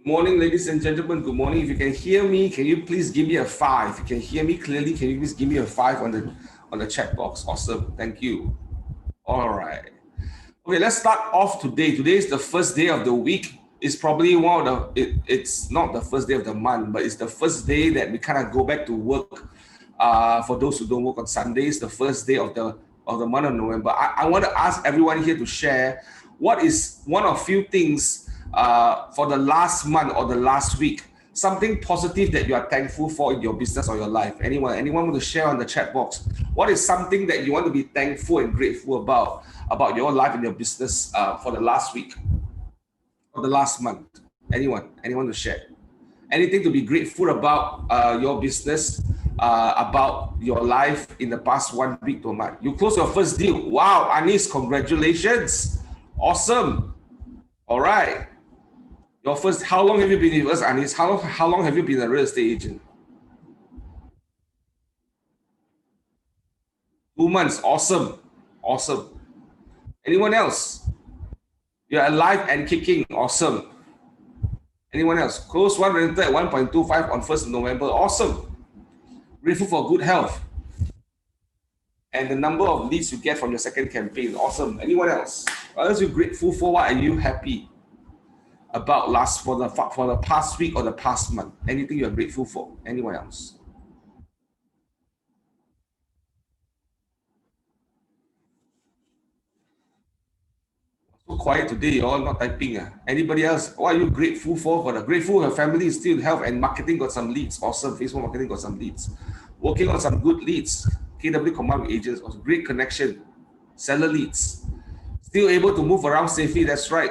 Good morning, ladies and gentlemen. Good morning. If you can hear me, can you please give me a 5? If you can hear me clearly, can you please give me a 5 on the chat box? Awesome. Thank you. All right. Okay, let's start off today. Today is the first day of the week. It's probably one of it's not the first day of the month, but it's the first day that we kind of go back to work. For those who don't work on Sundays, the first day of the month of November. I want to ask everyone here to share what is one of few things for the last month or the last week, something positive that you are thankful for in your business or your life. Anyone want to share on the chat box? What is something that you want to be thankful and grateful about your life and your business for the last week or the last month? Anyone to share? Anything to be grateful about your business, about your life in the past 1 week to a month? You closed your first deal. Wow, Anis, congratulations. Awesome. All right. Your first, how long have you been with us, Anis? How long have you been a real estate agent? 2 months. Awesome. Anyone else? You're alive and kicking. Awesome. Anyone else? Close one rented at 1.25 on 1st of November. Awesome. Grateful for good health. And the number of leads you get from your second campaign. Awesome. Anyone else? What else are you grateful for? What are you happy about for the past week or the past month? Anything you're grateful for? Anyone else? So quiet today, you're all not typing. Anybody else? What are you grateful for? The grateful your family is still health and marketing got some leads. Awesome. Facebook marketing got some leads. Working on some good leads. KW combined with agents, also great connection. Seller leads. Still able to move around safely. That's right.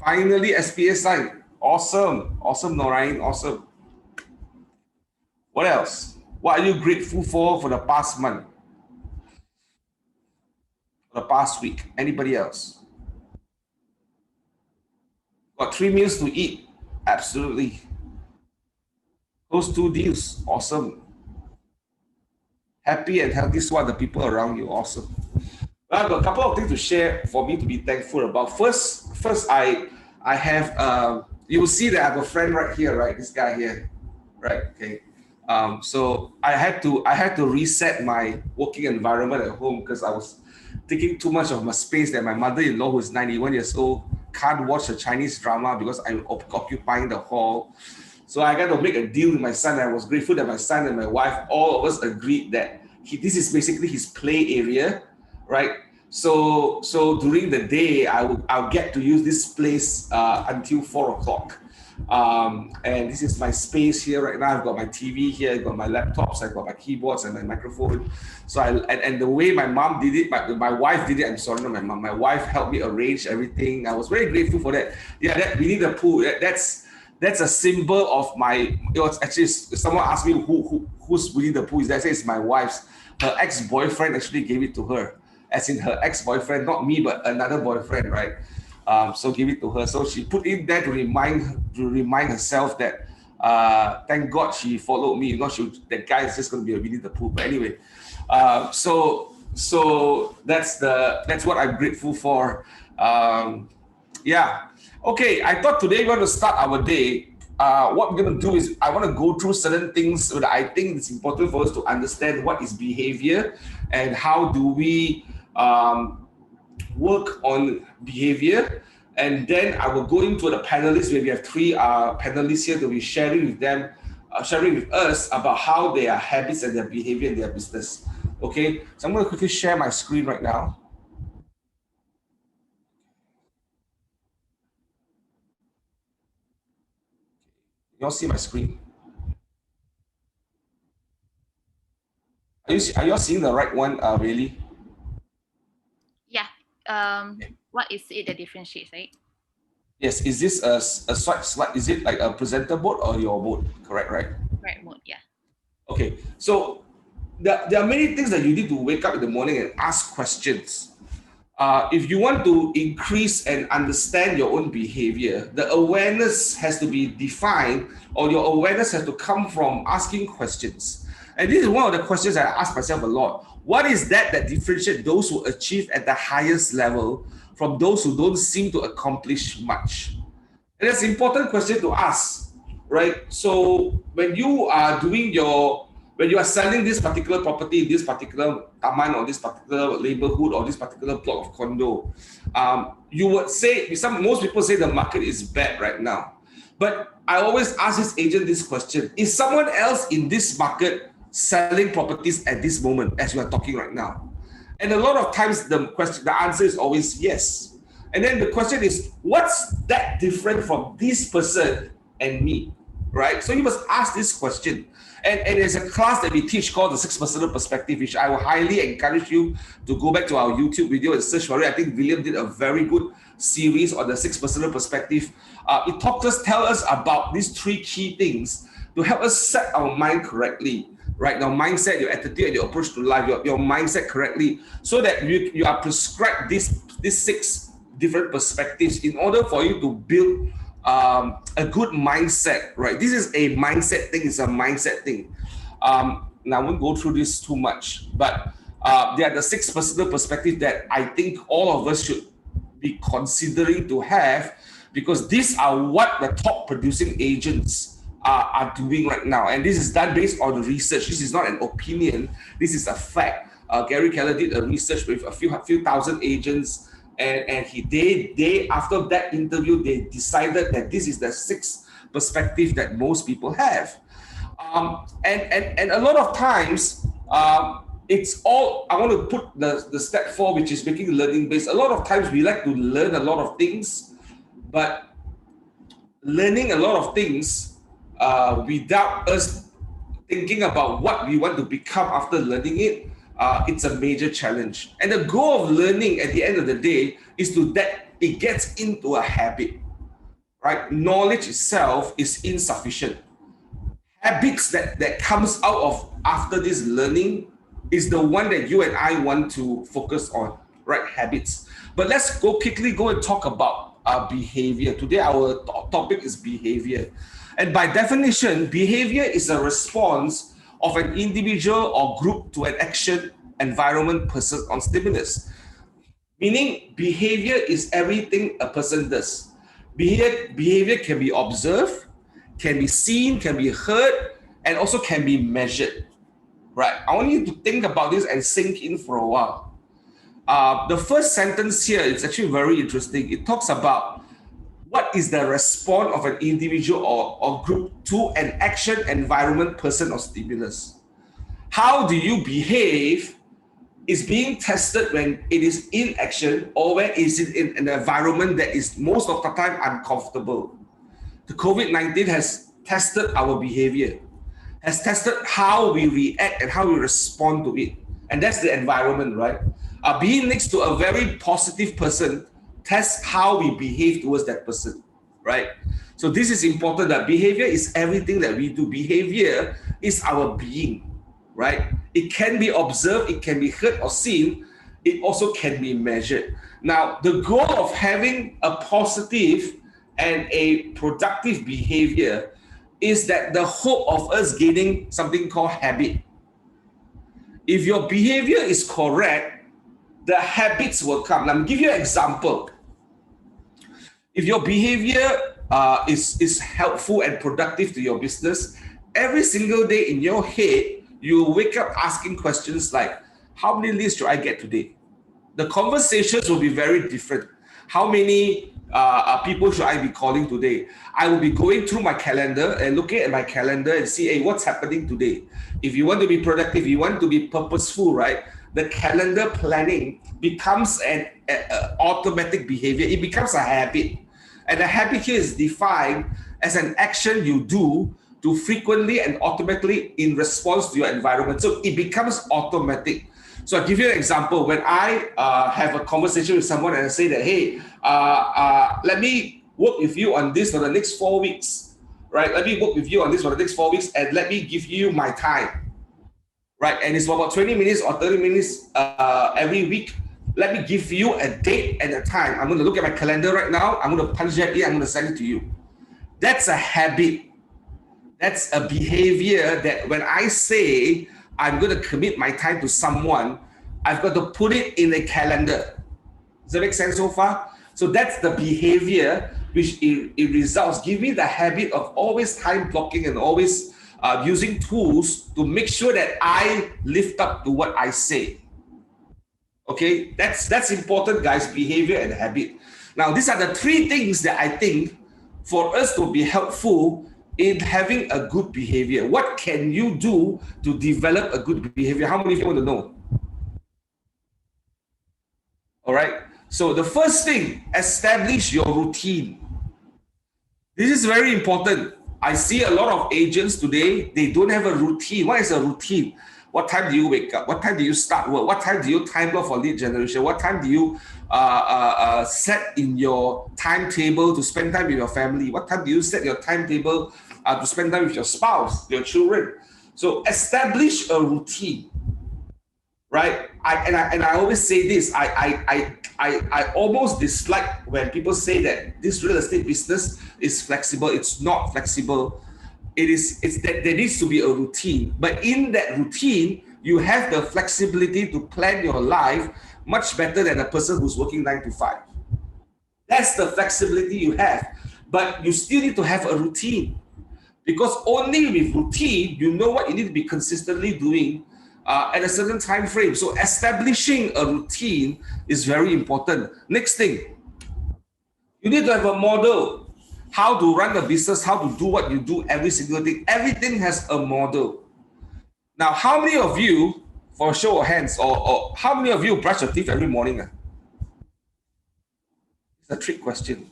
Finally, SPA signed. Awesome. Awesome, Norain. Awesome. What else? What are you grateful for the past month? For the past week? Anybody else? Got 3 meals to eat. Absolutely. Those 2 deals. Awesome. Happy and healthy swat the people around you. Awesome. Well, I've got a couple of things to share for me to be thankful about. First, I have you will see that I have a friend right here, right? This guy here, right? Okay. So I had to reset my working environment at home because I was taking too much of my space. That my mother-in-law, who is 91 years old, can't watch a Chinese drama because I'm occupying the hall. So I got to make a deal with my son. I was grateful that my son and my wife, all of us agreed that this is basically his play area, right? So during the day, I'll get to use this place until 4 o'clock. And this is my space here right now. I've got my TV here, I've got my laptops, I've got my keyboards and my microphone. So and the way my mom did it, my wife did it. I'm sorry, not my mom. My wife helped me arrange everything. I was very grateful for that. Yeah, we need a pool. That's a symbol of my. It was actually someone asked me who's Winnie the Pooh is that. I say it's my wife's. Her ex-boyfriend actually gave it to her, as in her ex-boyfriend, not me, but another boyfriend, right? So give it to her. So she put it there to remind herself that thank God she followed me. Not that guy is just going to be a Winnie the Pooh. But anyway, so that's what I'm grateful for. Yeah. Okay. I thought today we're going to start our day. What we're going to do is I want to go through certain things that I think it's important for us to understand what is behavior and how do we work on behavior. And then I will go into the panelists where we have 3 panelists here to be sharing with us about how their habits and their behavior in their business. Okay, so I'm going to quickly share my screen right now. You all see my screen? Are you all seeing the right one, really? Yeah. What is it that differentiates, right? Yes. Is this a slide? Is it like a presenter board or your board? Correct, right? Right mode, yeah. Okay. So there are many things that you need to wake up in the morning and ask questions. If you want to increase and understand your own behavior, the awareness has to be defined, or your awareness has to come from asking questions. And this is one of the questions I ask myself a lot. What is that differentiates those who achieve at the highest level from those who don't seem to accomplish much? And that's an important question to ask, right? So when you are when you are selling this particular property, this particular taman or this particular neighborhood or this particular block of condo, you would say, most people say the market is bad right now. But I always ask this agent this question: is someone else in this market selling properties at this moment as we are talking right now? And a lot of times the answer is always yes. And then the question is, what's that different from this person and me, right? So you must ask this question. And there's a class that we teach called the 6 Personal Perspective, which I will highly encourage you to go back to our YouTube video and search for it. I think William did a very good series on the 6 Personal Perspective. It tell us about these 3 key things to help us set our mind correctly, right? Your mindset, your attitude, and your approach to life, your mindset correctly, so that you are prescribed these 6 different perspectives in order for you to build a good mindset, right? This is a mindset thing. It's a mindset thing. Now, I won't go through this too much, but there are the 6 personal perspectives that I think all of us should be considering to have, because these are what the top producing agents are doing right now. And this is done based on research. This is not an opinion. This is a fact. Gary Keller did a research with a few thousand agents, and they after that interview, they decided that this is the 6th perspective that most people have. And a lot of times, it's all, I want to put the step 4, which is making learning based. A lot of times we like to learn a lot of things, but learning a lot of things without us thinking about what we want to become after learning it, it's a major challenge. And the goal of learning at the end of the day is that it gets into a habit, right? Knowledge itself is insufficient. Habits that comes out of after this learning is the one that you and I want to focus on, right? Habits. But let's quickly go and talk about behavior. Today, our topic is behavior. And by definition, behavior is a response of an individual or group to an action, environment, person, or stimulus. Meaning, behavior is everything a person does. Behavior can be observed, can be seen, can be heard, and also can be measured. Right? I want you to think about this and sink in for a while. The first sentence here is actually very interesting. It talks about what is the response of an individual or group to an action, environment, person, or stimulus. How do you behave is being tested when it is in action or when it is in an environment that is most of the time uncomfortable. The COVID-19 has tested our behavior, has tested how we react and how we respond to it. And that's the environment, right? Being next to a very positive person tests how we behave towards that person, right? So this is important, that behavior is everything that we do. Behavior is our being, right? It can be observed, it can be heard or seen, it also can be measured. Now, the goal of having a positive and a productive behavior is that the hope of us gaining something called habit. If your behavior is correct, the habits will come. Let me give you an example. If your behavior is helpful and productive to your business, every single day in your head, you wake up asking questions like, how many leads should I get today? The conversations will be very different. How many people should I be calling today? I will be going through my calendar and looking at my calendar and see, hey, what's happening today? If you want to be productive, you want to be purposeful, right? The calendar planning becomes an automatic behavior. It becomes a habit. And a habit here is defined as an action you do to frequently and automatically in response to your environment. So it becomes automatic. So I'll give you an example. When I have a conversation with someone and I say that, hey, let me work with you on this for the next 4 weeks, right? Let me work with you on this for the next 4 weeks and let me give you my time, right? And it's for about 20 minutes or 30 minutes every week. Let me give you a date and a time. I'm going to look at my calendar right now. I'm going to punch that in. I'm going to send it to you. That's a habit. That's a behavior that when I say I'm going to commit my time to someone, I've got to put it in a calendar. Does that make sense so far? So that's the behavior which it results, give me the habit of always time blocking and always using tools to make sure that I lift up to what I say. Okay, that's important, guys, behavior and habit. Now, these are the three things that I think for us to be helpful in having a good behavior. What can you do to develop a good behavior? How many of you want to know? All right. So the first thing, establish your routine. This is very important. I see a lot of agents today, they don't have a routine. What is a routine? What time do you wake up? What time do you start work? What time do you time block for lead generation? What time do you set in your timetable to spend time with your family? What time do you set your timetable to spend time with your spouse, your children? So establish a routine, right? I always say this. I almost dislike when people say that this real estate business is flexible. It's not flexible. It's that there needs to be a routine, but in that routine, you have the flexibility to plan your life much better than a person who's working 9 to 5. That's the flexibility you have, but you still need to have a routine, because only with routine, you know what you need to be consistently doing at a certain time frame. So establishing a routine is very important. Next thing, you need to have a model. How to run the business, how to do what you do, every single thing. Everything has a model. Now, how many of you, for a show of hands, or how many of you brush your teeth every morning? It's a trick question.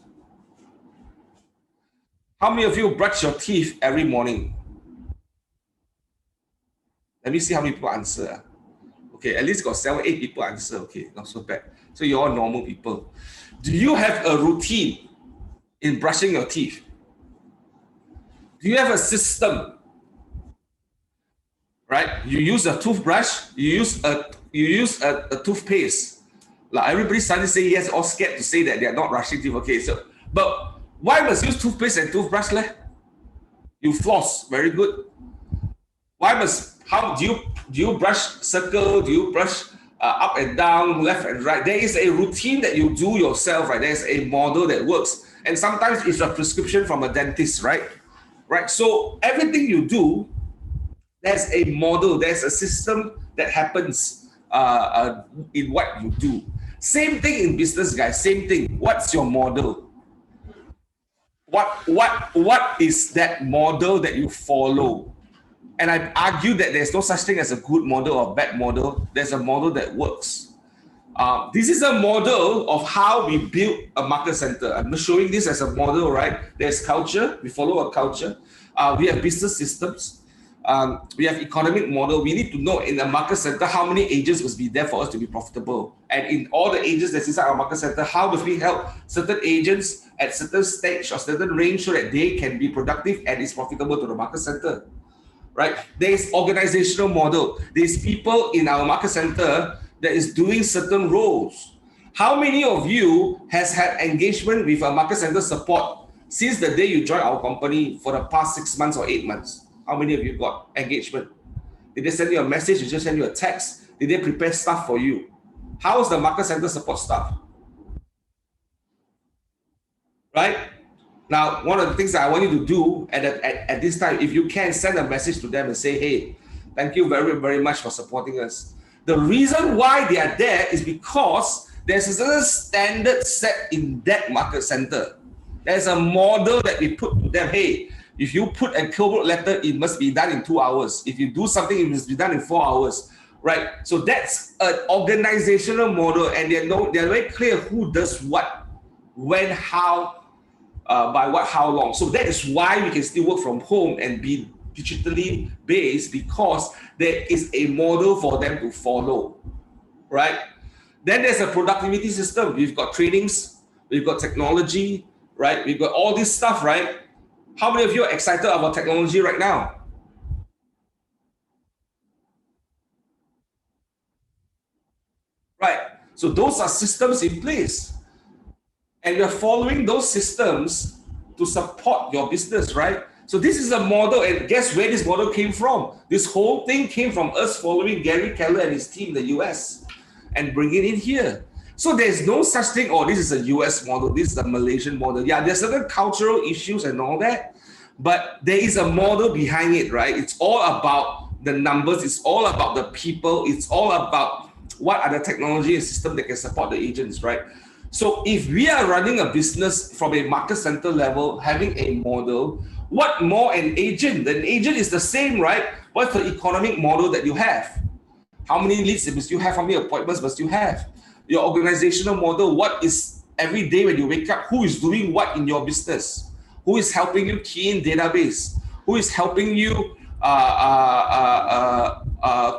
How many of you brush your teeth every morning? Let me see how many people answer. Okay, at least got 7, 8 people answer. Okay, not so bad. So you're all normal people. Do you have a routine in brushing your teeth? Do you have a system? Right? You use a toothbrush, you use a toothpaste. Like everybody suddenly say yes, all scared to say that they are not brushing teeth. Okay, so but why must use toothpaste and toothbrush leh? You floss, very good. How do you brush circle? Do you brush up and down, left and right? There is a routine that you do yourself, right? There's a model that works. And sometimes it's a prescription from a dentist, right? Right. So everything you do, there's a model, there's a system that happens in what you do. Same thing in business, guys. Same thing. What's your model? What is that model that you follow? And I argue that there's no such thing as a good model or bad model. There's a model that works. This is a model of how we build a market center. I'm showing this as a model, right? There's culture. We follow a culture. We have business systems. We have economic model. We need to know in a market center how many agents must be there for us to be profitable. And in all the agents that's inside our market center, how do we help certain agents at certain stage or certain range so that they can be productive and is profitable to the market center, right? There's organizational model. There's people in our market center that is doing certain roles. How many of you has had engagement with a market center support since the day you joined our company for the past 6 months or 8 months? How many of you got engagement? Did they send you a message? Did they send you a text? Did they prepare stuff for you? How is the market center support staff? Right? Now, one of the things that I want you to do at this time, if you can, send a message to them and say, hey, thank you very, very much for supporting us. The reason why they are there is because there's a certain standard set in that market center. There's a model that we put to them. Hey, if you put a code letter, it must be done in 2 hours. If you do something, it must be done in 4 hours, right? So that's an organizational model, and they're very clear who does what, when, how, by what, how long. So that is why we can still work from home and be digitally based, because there is a model for them to follow, right? Then there's a productivity system. We've got trainings, we've got technology, right? We've got all this stuff, right? How many of you are excited about technology right now? Right. So those are systems in place. And you're following those systems to support your business, right? So this is a model, and guess where this model came from? This whole thing came from us following Gary Keller and his team in the US and bringing it in here. So there's no such thing, oh, this is a US model, this is a Malaysian model. Yeah, there's certain cultural issues and all that, but there is a model behind it, right? It's all about the numbers, it's all about the people, it's all about what are the technology and system that can support the agents, right? So if we are running a business from a market center level, having a model, what more an agent? An agent is the same, right? What's the economic model that you have? How many leads must you have? How many appointments must you have? Your organizational model, what is every day when you wake up, who is doing what in your business? Who is helping you key in database? Who is helping you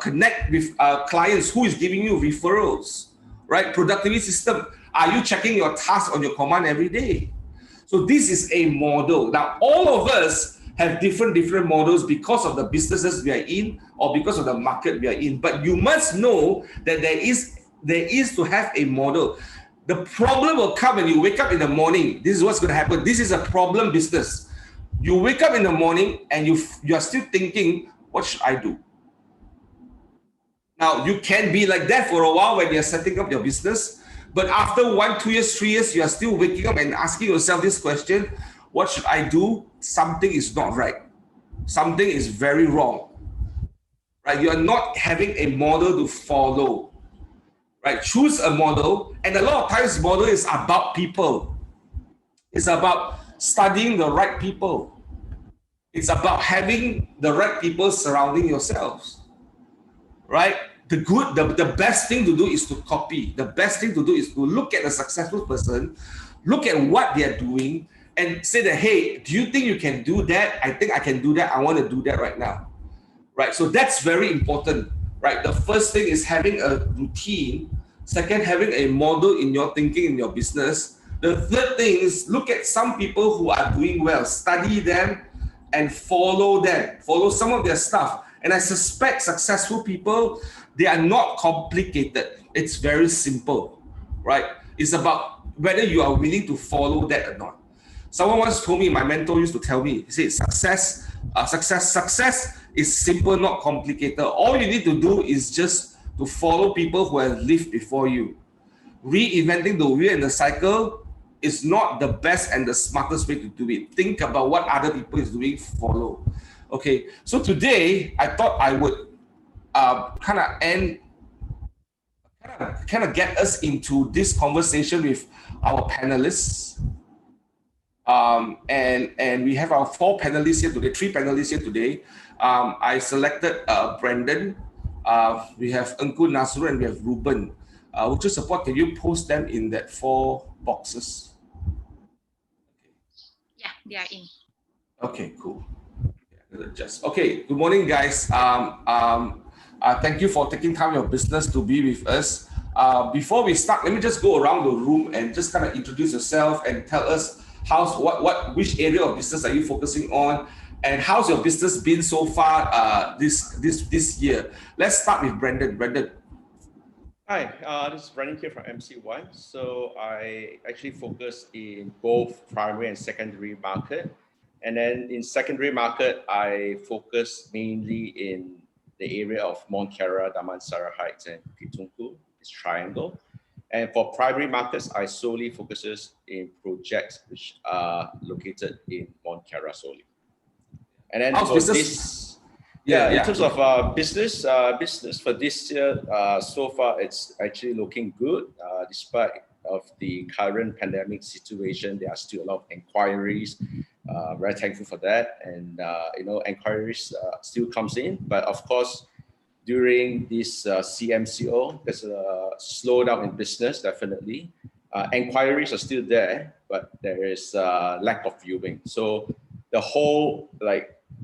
connect with clients? Who is giving you referrals, right? Productivity system. Are you checking your tasks on your command every day? So this is a model. Now, all of us have different models because of the businesses we are in or because of the market we are in. But you must know that there is to have a model. The problem will come when you wake up in the morning. This is what's going to happen. This is a problem business. You wake up in the morning and you are still thinking, what should I do? Now, you can be like that for a while when you're setting up your business. But after 1, 2 years, 3 years, you are still waking up and asking yourself this question, what should I do? Something is not right. Something is very wrong. Right? You are not having a model to follow. Right? Choose a model. And a lot of times model is about people. It's about studying the right people. It's about having the right people surrounding yourselves. Right? The best thing to do is to copy. The best thing to do is to look at a successful person, look at what they're doing, and say that, hey, do you think you can do that? I think I can do that. I want to do that right now. Right? So that's very important. Right? The first thing is having a routine. Second, having a model in your thinking, in your business. The third thing is look at some people who are doing well, study them and follow them, follow some of their stuff. And I suspect successful people, they are not complicated. It's very simple, right? It's about whether you are willing to follow that or not. Someone once told me, my mentor used to tell me, he said, success is simple, not complicated. All you need to do is just to follow people who have lived before you. Reinventing the wheel and the cycle is not the best and the smartest way to do it. Think about what other people is doing, follow. Okay, so today I thought I would kind of get us into this conversation with our panelists. And we have our 4 panelists here today, 3 panelists here today. I selected Brandon. We have Engku, Nasrun, and we have Rueben. Would you support? Can you post them in that 4 boxes? Yeah, they are in. Okay, cool. Just okay. Good morning, guys. Thank you for taking time your business to be with us. Before we start, let me just go around the room and just kind of introduce yourself and tell us which area of business are you focusing on, and how's your business been so far this year. Let's start with Brandon. Brandon. Hi, this is Brandon here from MC1. So I actually focus in both primary and secondary market. And then in secondary market, I focus mainly in the area of Mont Kiara, Damansara Heights, and Pitungku, this triangle. And for primary markets, I solely focuses in projects which are located in Mont Kiara solely. And then for this, in terms of business for this year, so far it's actually looking good. Despite of the current pandemic situation, there are still a lot of inquiries. Very thankful for that, and inquiries still comes in. But of course, during this CMCO, there's a slowdown in business. Definitely, inquiries are still there, but there is lack of viewing. So the whole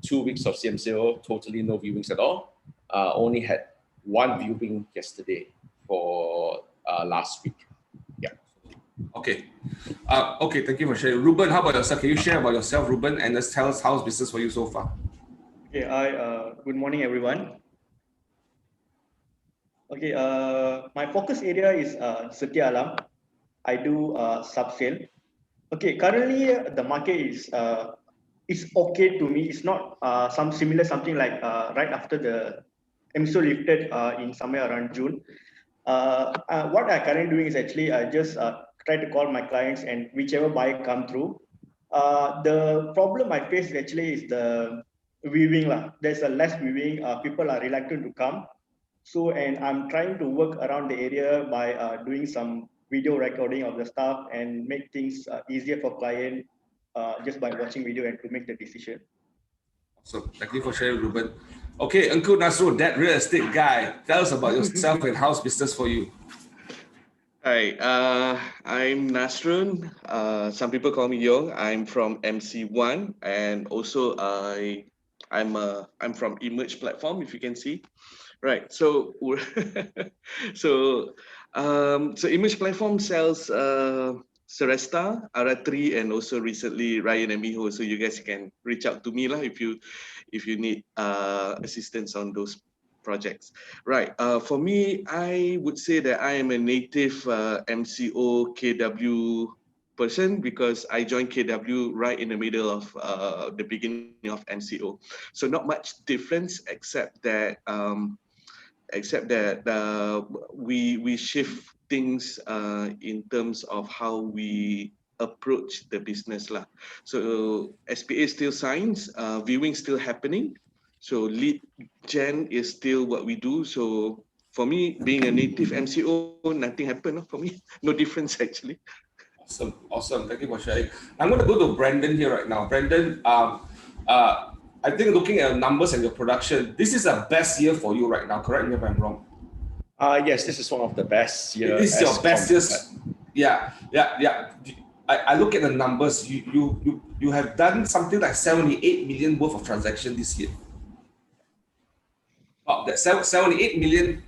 2 weeks of CMCO, totally no viewings at all. Only had 1 viewing yesterday for last week. Yeah. Okay. Okay, thank you for sharing. Rueben, how about yourself? Can you share about yourself, Rueben, and just tell us how's business for you so far? Okay, good morning, everyone. Okay, my focus area is Setia Alam. I do sub-sale. Okay, currently the market is okay to me. It's not something like right after the MSO lifted in somewhere around June. What I currently doing is actually I just try to call my clients, and whichever buyer come through. The problem I face actually is the viewing lah. There's a less viewing. People are reluctant to come. So, and I'm trying to work around the area by doing some video recording of the stuff and make things easier for client just by watching video and to make the decision. So thank you for sharing, Ruben. Okay, Engku, Nasrun, that real estate guy, tell us about yourself and how's business for you. Hi, I'm Nasrun. Some people call me Young. I'm from MC1, and also I'm from Emerge platform, if you can see. Right. So so Emerge platform sells Seresta, Ara3, and also recently Ryan and Miho. So you guys can reach out to me lah if you need assistance on those projects. Right. For me, I would say that I am a native MCO KW person because I joined KW right in the middle of the beginning of MCO. So not much difference except that we shift things in terms of how we approach the business lah. So SPA still signs, viewing still happening. So lead gen is still what we do. So for me, being a native MCO, nothing happened for me. No difference actually. Awesome, awesome. Thank you for sharing. I'm going to go to Brandon here right now. Brandon, I think looking at your numbers and your production, this is the best year for you right now. Correct me if I'm wrong. Yes, this is one of the best years. This is your best years. Yeah. I look at the numbers. You have done something like 78 million worth of transaction this year. Wow, that 78 million.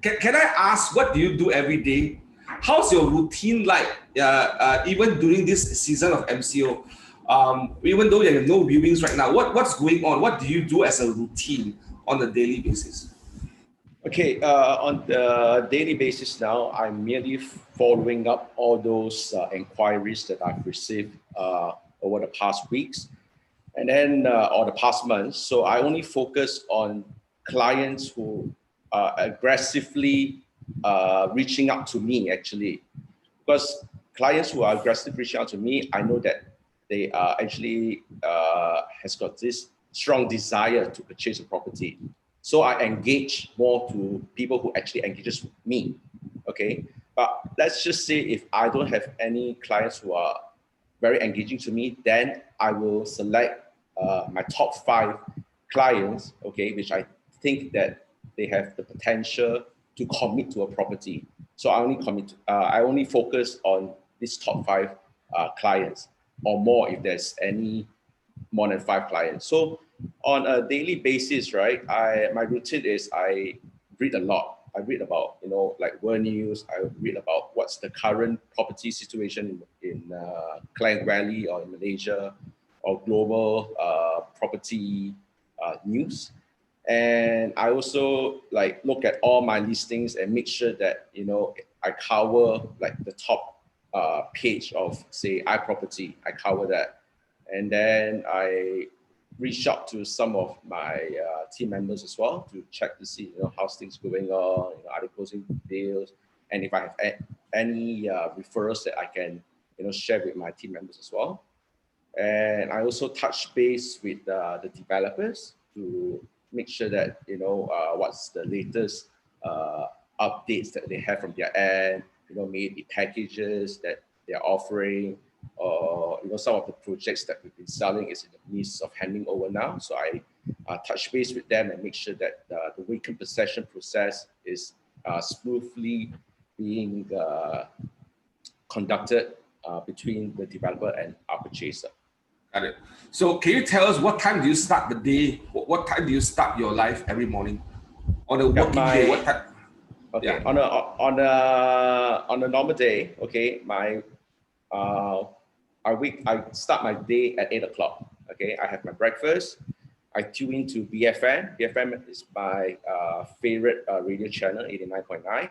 Can I ask, what do you do every day? How's your routine like? Even during this season of MCO, even though you have no viewings right now, what's going on? What do you do as a routine on a daily basis? Okay, on the daily basis now, I'm merely following up all those inquiries that I've received over the past weeks and then or the past months. So I only focus on clients who are aggressively reaching out to me actually, because clients who are aggressively reaching out to me, I know that they are actually has got this strong desire to purchase a property. So I engage more to people who actually engages with me, okay? But let's just say if I don't have any clients who are very engaging to me, then I will select my top 5 clients, okay, which I think that they have the potential to commit to a property. So I only focus on these top 5 clients or more if there's any more than 5 clients. So on a daily basis, right, my routine is I read a lot. I read about, like world news. I read about what's the current property situation in Klang Valley or in Malaysia or global property news. And I also like look at all my listings and make sure that, I cover like the top page of say iProperty. I cover that. And then I reach out to some of my team members as well to check to see, how's things going on, are they closing deals, and if I have any referrals that I can, share with my team members as well. And I also touch base with the developers to make sure that, what's the latest updates that they have from their end, maybe packages that they're offering, or some of the projects that we've been selling is in the midst of handing over now. So I touch base with them and make sure that the vacant possession process is smoothly being conducted between the developer and our purchaser. Got it. So can you tell us what time do you start the day? What time do you start your life every morning on a working day? What time? Okay. Yeah. On a normal day, okay, I start my day at 8 o'clock. Okay, I have my breakfast. I tune into BFM. BFM is my favorite radio channel, 89.9.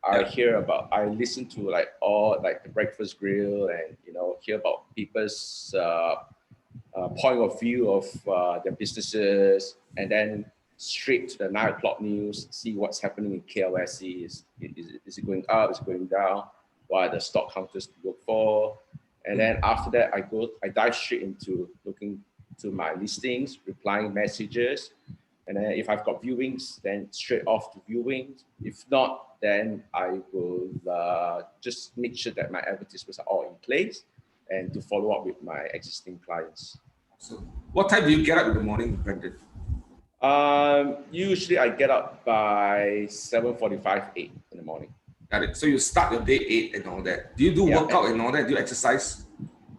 I listen to all the breakfast grill and hear about people's point of view of their businesses, and then straight to the 9 o'clock news, see what's happening in KLSE. Is it going up? Is it going down? What are the stock counters to look for? And then after that, I dive straight into looking to my listings, replying messages. And then if I've got viewings, then straight off to viewings. If not, then I will just make sure that my advertisements are all in place and to follow up with my existing clients. So, what time do you get up in the morning, Brendan? Usually I get up by 7:45, 8 in the morning. Got it. So you start your day 8 and all that. Do you do workout and all that? Do you exercise?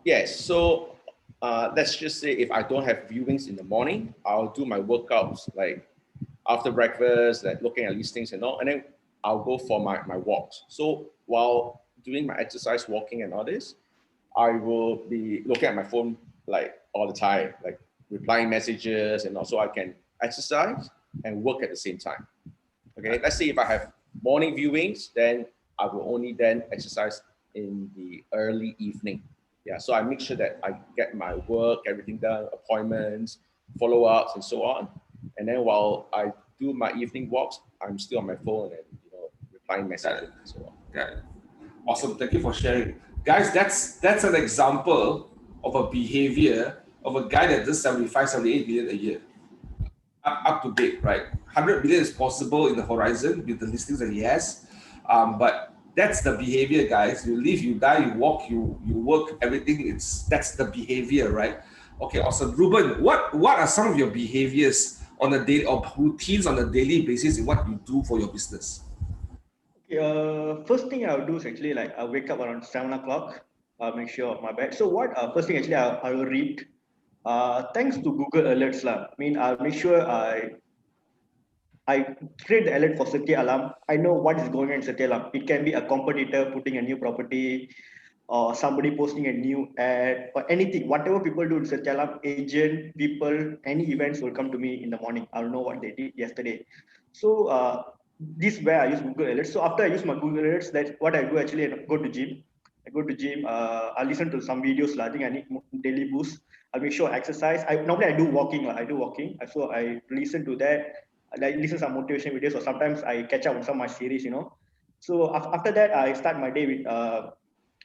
Yes. So let's just say if I don't have viewings in the morning, I'll do my workouts like after breakfast, like looking at listings and all, and then I'll go for my walks. So while doing my exercise, walking and all this, I will be looking at my phone like all the time, like replying messages, and also I can exercise and work at the same time. Okay, let's say if I have morning viewings, then I will only then exercise in the early evening. Yeah, so I make sure that I get my work, everything done, appointments, follow-ups, and so on. And then while I do my evening walks, I'm still on my phone and replying messages and so on. Yeah. Awesome. Thank you for sharing. Guys, that's an example of a behavior of a guy that does 75, 78 million a year. Up to date, right? 100 million is possible in the horizon with the listings that he has. But that's the behavior, guys. You live, you die, you walk, you work, everything. That's the behavior, right? Okay, awesome. Rueben, what are some of your behaviors on a daily or routines on a daily basis in what you do for your business? First thing I'll do is actually like I'll wake up around 7 o'clock. I'll make sure of my bed. So first thing actually I will read. Thanks to Google Alerts lah. I mean, I'll make sure I create the alert for Setia Alarm. I know what is going on in Setia Alarm. It can be a competitor putting a new property, or somebody posting a new ad, or anything. Whatever people do in Setia Alarm, agent, people, any events will come to me in the morning. I'll know what they did yesterday. So this is where I use Google Alerts. So after I use my Google Alerts, that's what I do actually. I go to gym. I listen to some videos. I think I need daily boost. I'll make sure I exercise. Normally I do walking. So I listen to that. I listen to some motivation videos, or sometimes I catch up on some of my series. So after that, I start my day with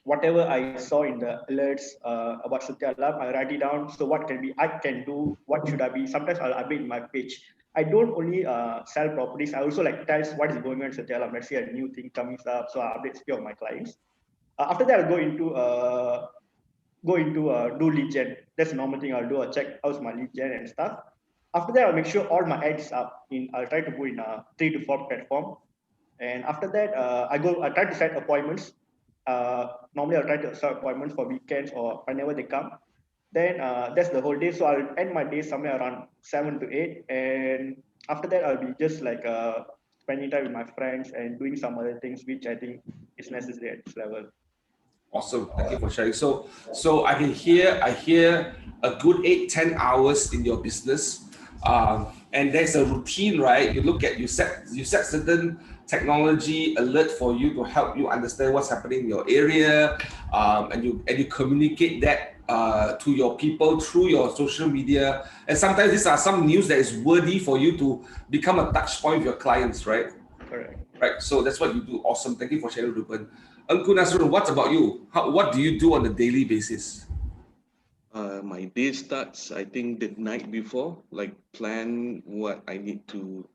whatever I saw in the alerts about Setia Alarm. I write it down. So what I can do? What should I be? Sometimes I'll update my page. I don't only sell properties. I also like tell what is going on in Setia Alarm. Let's say a new thing coming up. So I update few of my clients. After that, I'll go into do lead gen. That's the normal thing I'll do. I'll check how's my lead gen and stuff. After that, I'll make sure all my ads up. I'll try to go in 3 to 4 platform. And after that, I try to set appointments. Normally, I'll try to set appointments for weekends or whenever they come. Then that's the whole day. So I'll end my day somewhere around 7 to 8. And after that, I'll be just like spending time with my friends and doing some other things, which I think is necessary at this level. Awesome. Thank you for sharing. So I hear a good 8-10 hours in your business. And there's a routine, right? You set certain technology alert for you to help you understand what's happening in your area, and you communicate that to your people through your social media. And sometimes these are some news that is worthy for you to become a touch point with your clients, right? Correct. Right. So that's what you do. Awesome. Thank you for sharing, Rueben. Engku, Nasrun, what about you? What do you do on a daily basis? My day starts, I think, the night before, like plan what I need to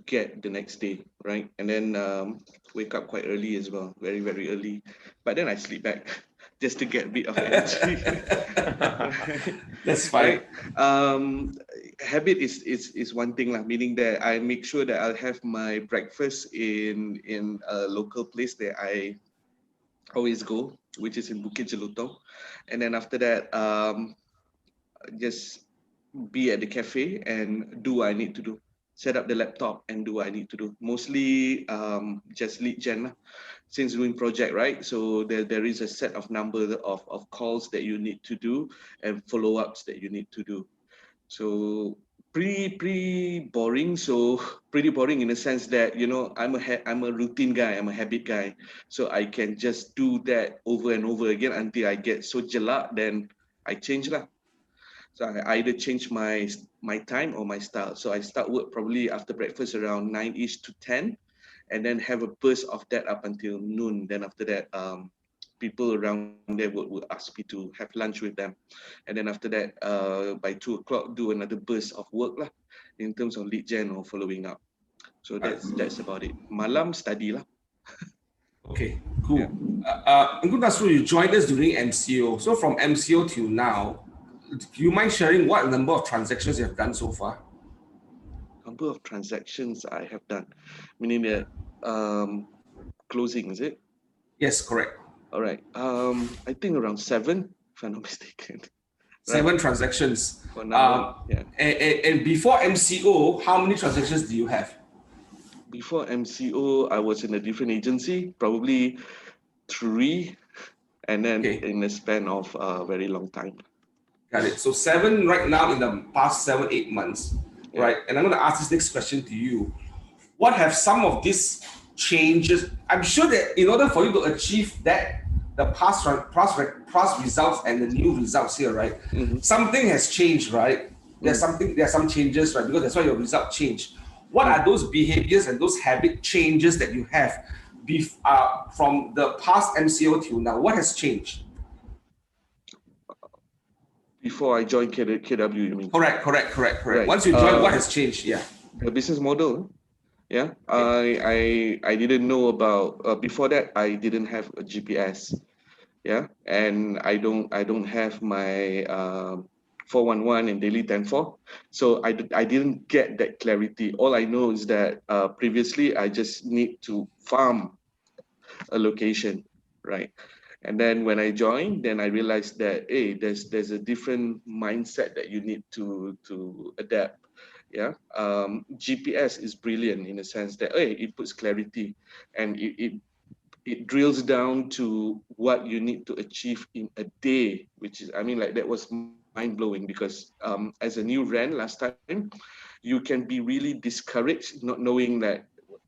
get the next day, right? And then wake up quite early as well, very, very early. But then I sleep back just to get a bit of energy. That's fine. Habit is one thing, meaning that I make sure that I'll have my breakfast in a local place that I always go, which is in Bukit Jelutong. And then after that, just be at the cafe and do what I need to do. Set up the laptop and do what I need to do. Mostly just lead gen, since doing project, right? So there is a set of number of calls that you need to do and follow-ups that you need to do. So pretty boring. So pretty boring in the sense that, I'm a routine guy, I'm a habit guy. So I can just do that over and over again until I get so jelak, then I change lah. So I either change my time or my style. So I start work probably after breakfast around 9-ish to 10, and then have a burst of that up until noon. Then after that, people around there would ask me to have lunch with them. And then after that, by 2 o'clock, do another burst of work lah, in terms of lead gen or following up. So that's about it. Malam study lah. Okay, cool. Yeah. Engku Nasrun, you joined us during MCO. So from MCO till now, do you mind sharing what number of transactions you have done so far? Number of transactions I have done, meaning that closing, is it? Yes, correct. All right. I think around 7, if I'm not mistaken. 7 transactions. For now, yeah. And before MCO, how many transactions do you have? Before MCO, I was in a different agency, probably 3, and then in a span of a very long time. Got it. So 7 right now in the past 7-8 months, right? And I'm going to ask this next question to you. What have some of these changes? I'm sure that in order for you to achieve that, the past results and the new results here, right? Something has changed, right? There's some changes, right? Because that's why your result changed. What are those behaviors and those habit changes that you have from the past MCO till now? What has changed? Before I joined KW, you mean? Correct. Right. Once you joined, what has changed? Yeah. The business model. Yeah. I didn't know about before that. I didn't have a GPS. Yeah, and I don't have my 411 and daily 10-4, so I didn't get that clarity. All I know is that previously I just need to farm a location, right? And then when I joined, then I realized that hey, there's a different mindset that you need to adapt. Yeah, GPS is brilliant in the sense that hey, it puts clarity, and it drills down to what you need to achieve in a day, which is, I mean, like that was mind blowing because as a new RAN last time, you can be really discouraged not knowing that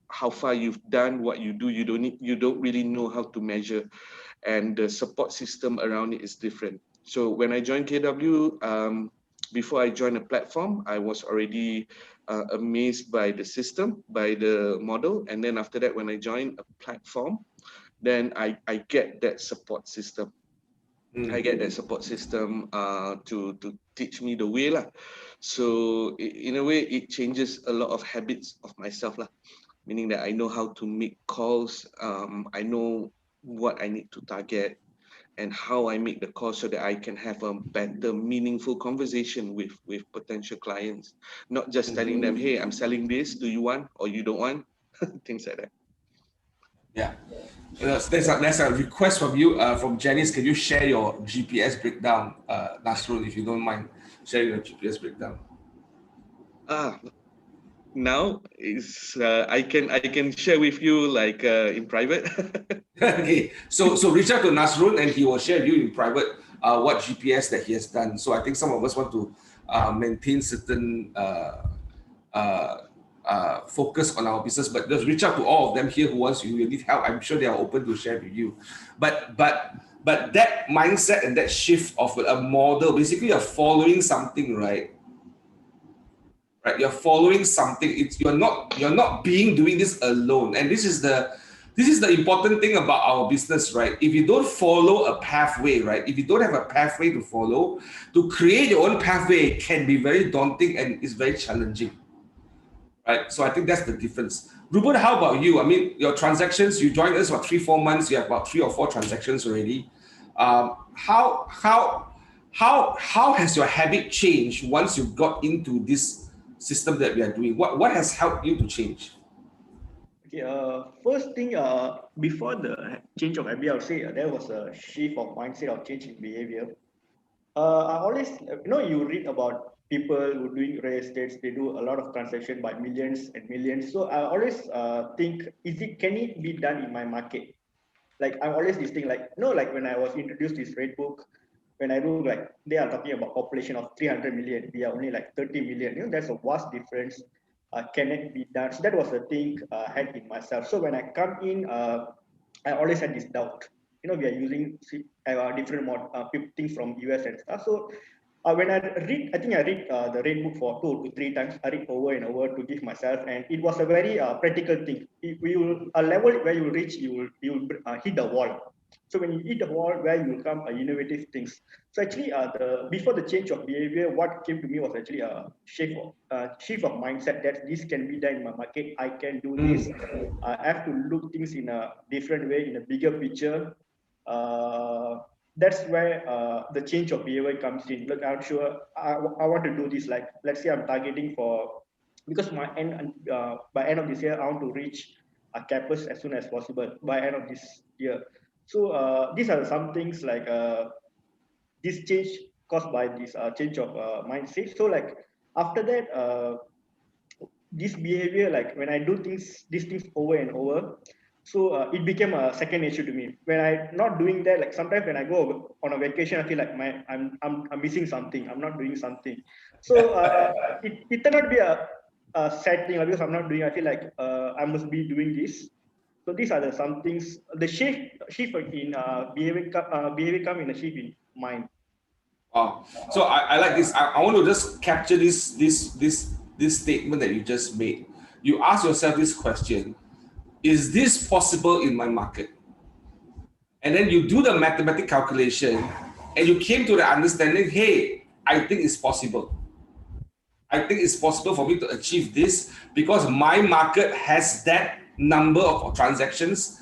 how far you've done, what you do, you don't really know how to measure, and the support system around it is different. So when I joined KW, before I joined a platform, I was already amazed by the system, by the model, and then after that, when I joined a platform, then I get that support system. I get that support system to teach me the way lah. So in a way, it changes a lot of habits of myself lah. Meaning that I know how to make calls. I know what I need to target and how I make the call so that I can have a better, meaningful conversation with potential clients. Not just telling them, hey, I'm selling this. Do you want or you don't want? Things like that. Yeah. There's a request from you, from Janice. Can you share your GPS breakdown, Nasrun, if you don't mind sharing your GPS breakdown? Now is I can share with you like in private. Okay, so reach out to Nasrun and he will share with you in private what GPS that he has done. So I think some of us want to maintain certain focus on our business, but just reach out to all of them here who wants you need help. I'm sure they are open to share with you. But that mindset and that shift of a model, basically you're following something, right? Right, you're following something. You're not doing this alone. And this is the important thing about our business, right? If you don't follow a pathway, right? If you don't have a pathway to follow, to create your own pathway can be very daunting and it's very challenging. Right, so I think that's the difference. Ruben, how about you? I mean, your transactions, you joined us for 3-4 months, you have about 3 or 4 transactions already. How has your habit changed once you got into this system that we are doing? What has helped you to change? Okay, first thing, before the change of habit, I would say there was a shift of mindset of change in behavior. I always, you read about people who doing real estate, they do a lot of transaction by millions and millions. So I always think, can it be done in my market? Like I'm always this thing, like, like when I was introduced this rate book, when I do like, they are talking about population of 300 million, we are only like 30 million. There's a vast difference. Can it be done? So that was the thing I had in myself. So when I come in, I always had this doubt. We are using different things from US and stuff. So when I read, I think I read the Red Book for 2 to 3 times. I read over and over to give myself, and it was a very practical thing. If you a level where you reach, you will hit the wall. So when you hit the wall, where you will come innovative things. So actually, before the change of behavior, what came to me was actually a shift of mindset that this can be done in my market. I can do this. I have to look things in a different way, in a bigger picture. That's where the change of behavior comes in. Look, I'm sure I want to do this. Like, let's say I'm targeting for, because my end by end of this year, I want to reach a campus as soon as possible by end of this year. So these are some things like this change caused by this change of mindset. So like after that, this behavior, like when I do these things over and over, so it became a second nature to me. When I not doing that, like sometimes when I go on a vacation, I feel like I'm missing something. I'm not doing something. So it turned out to be a sad thing because I'm not doing. I feel like I must be doing this. So these are some things. The shift in behavior come in a shift in mind. Wow. So I like this. I want to just capture this statement that you just made. You ask yourself this question: is this possible in my market? And then you do the mathematical calculation, and you came to the understanding, hey, I think it's possible. I think it's possible for me to achieve this because my market has that number of transactions,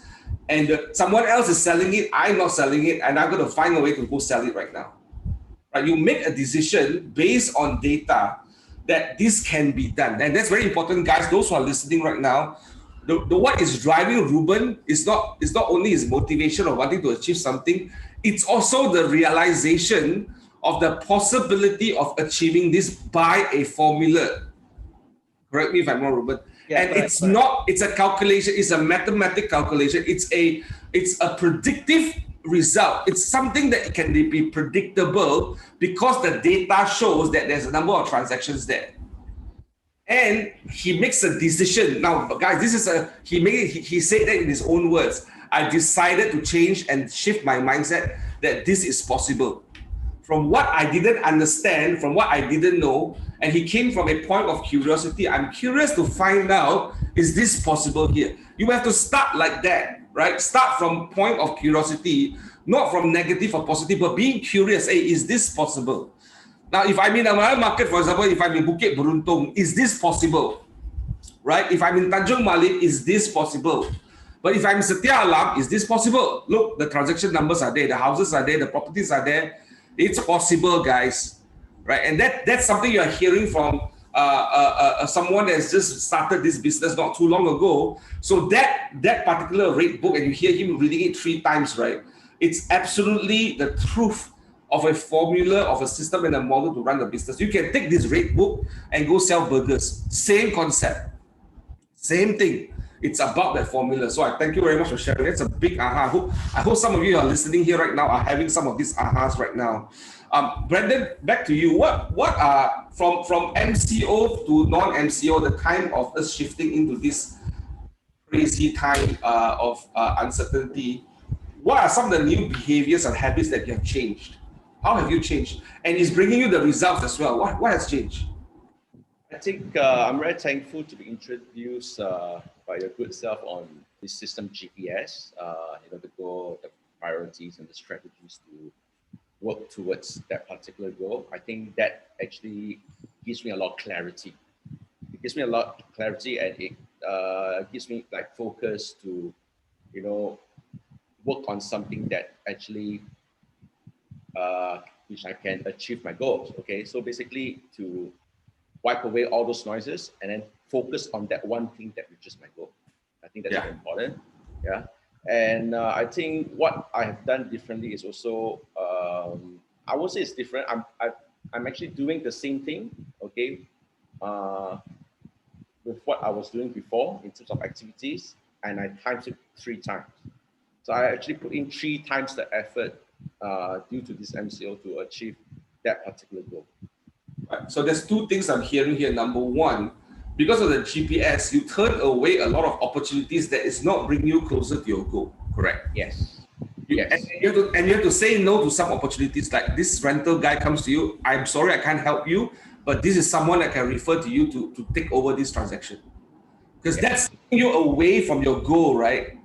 and someone else is selling it, I'm not selling it, and I'm going to find a way to go sell it right now. Right? You make a decision based on data that this can be done. And that's very important, guys. Those who are listening right now, the what is driving Rueben is not only his motivation of wanting to achieve something, it's also the realization of the possibility of achieving this by a formula. Correct me if I'm wrong, Rueben. Yeah, and correct, it's correct. not, it's a calculation, it's a mathematical calculation, it's a predictive result. It's something that can be predictable because the data shows that there's a number of transactions there. And he makes a decision. Now, guys, this is he said that in his own words. I decided to change and shift my mindset that this is possible. From what I didn't understand, from what I didn't know, and he came from a point of curiosity. I'm curious to find out, is this possible here? You have to start like that, right? Start from point of curiosity, not from negative or positive, but being curious. Hey, is this possible? Now, if I'm in a market, for example, if I'm in Bukit Beruntung, is this possible? Right? If I'm in Tanjung Malik, is this possible? But if I'm in Setia Alam, is this possible? Look, the transaction numbers are there, the houses are there, the properties are there. It's possible, guys. Right? And that's something you are hearing from someone that's just started this business not too long ago. So that particular rate book, and you hear him reading it 3 times, right? It's absolutely the truth of a formula, of a system and a model to run the business. You can take this rate book and go sell burgers. Same concept. Same thing. It's about that formula. So I thank you very much for sharing. It's a big aha. I hope some of you are listening here right now are having some of these ahas right now. Brandon, back to you. What are from MCO to non-MCO, the time of us shifting into this crazy time of uncertainty? What are some of the new behaviors and habits that you have changed? How have you changed? And it's bringing you the results as well. What has changed? I think I'm very thankful to be introduced by your good self on this system GPS, the goal, the priorities and the strategies to work towards that particular goal. I think that actually gives me a lot of clarity. It gives me a lot of clarity, and it gives me like focus to, work on something that actually which I can achieve my goals. Okay, so basically to wipe away all those noises and then focus on that one thing that reaches my goal. I think that's very important. Yeah, and I think what I have done differently is also I won't say it's different. I'm actually doing the same thing. Okay, with what I was doing before in terms of activities, and I times it 3 times. So I actually put in 3 times the effort due to this MCO to achieve that particular goal. Right. So there's 2 things I'm hearing here. Number 1, because of the GPS, you turn away a lot of opportunities that is not bringing you closer to your goal. Correct? Yes. Yes. And you have to say no to some opportunities. Like this rental guy comes to you, I'm sorry, I can't help you, but this is someone I can refer to you to take over this transaction. Because that's taking you away from your goal, right?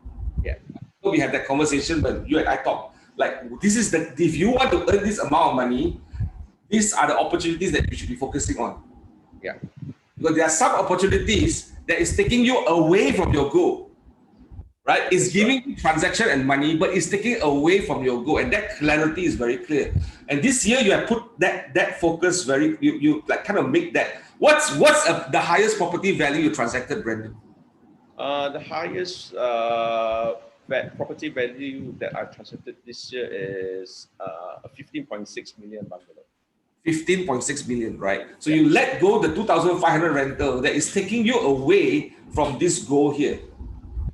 Yeah. We had that conversation, but you and I talked, like, this is if you want to earn this amount of money, these are the opportunities that you should be focusing on. Yeah. Because there are some opportunities that is taking you away from your goal, right? It's giving you transaction and money, but it's taking away from your goal, and that clarity is very clear. And this year you have put that focus very, you like kind of make that. What's the highest property value you transacted, Brendan? The highest property value that I've transacted this year is a 15.6 million bungalow. 15.6 million, right? So you let go the 2,500 rental that is taking you away from this goal here.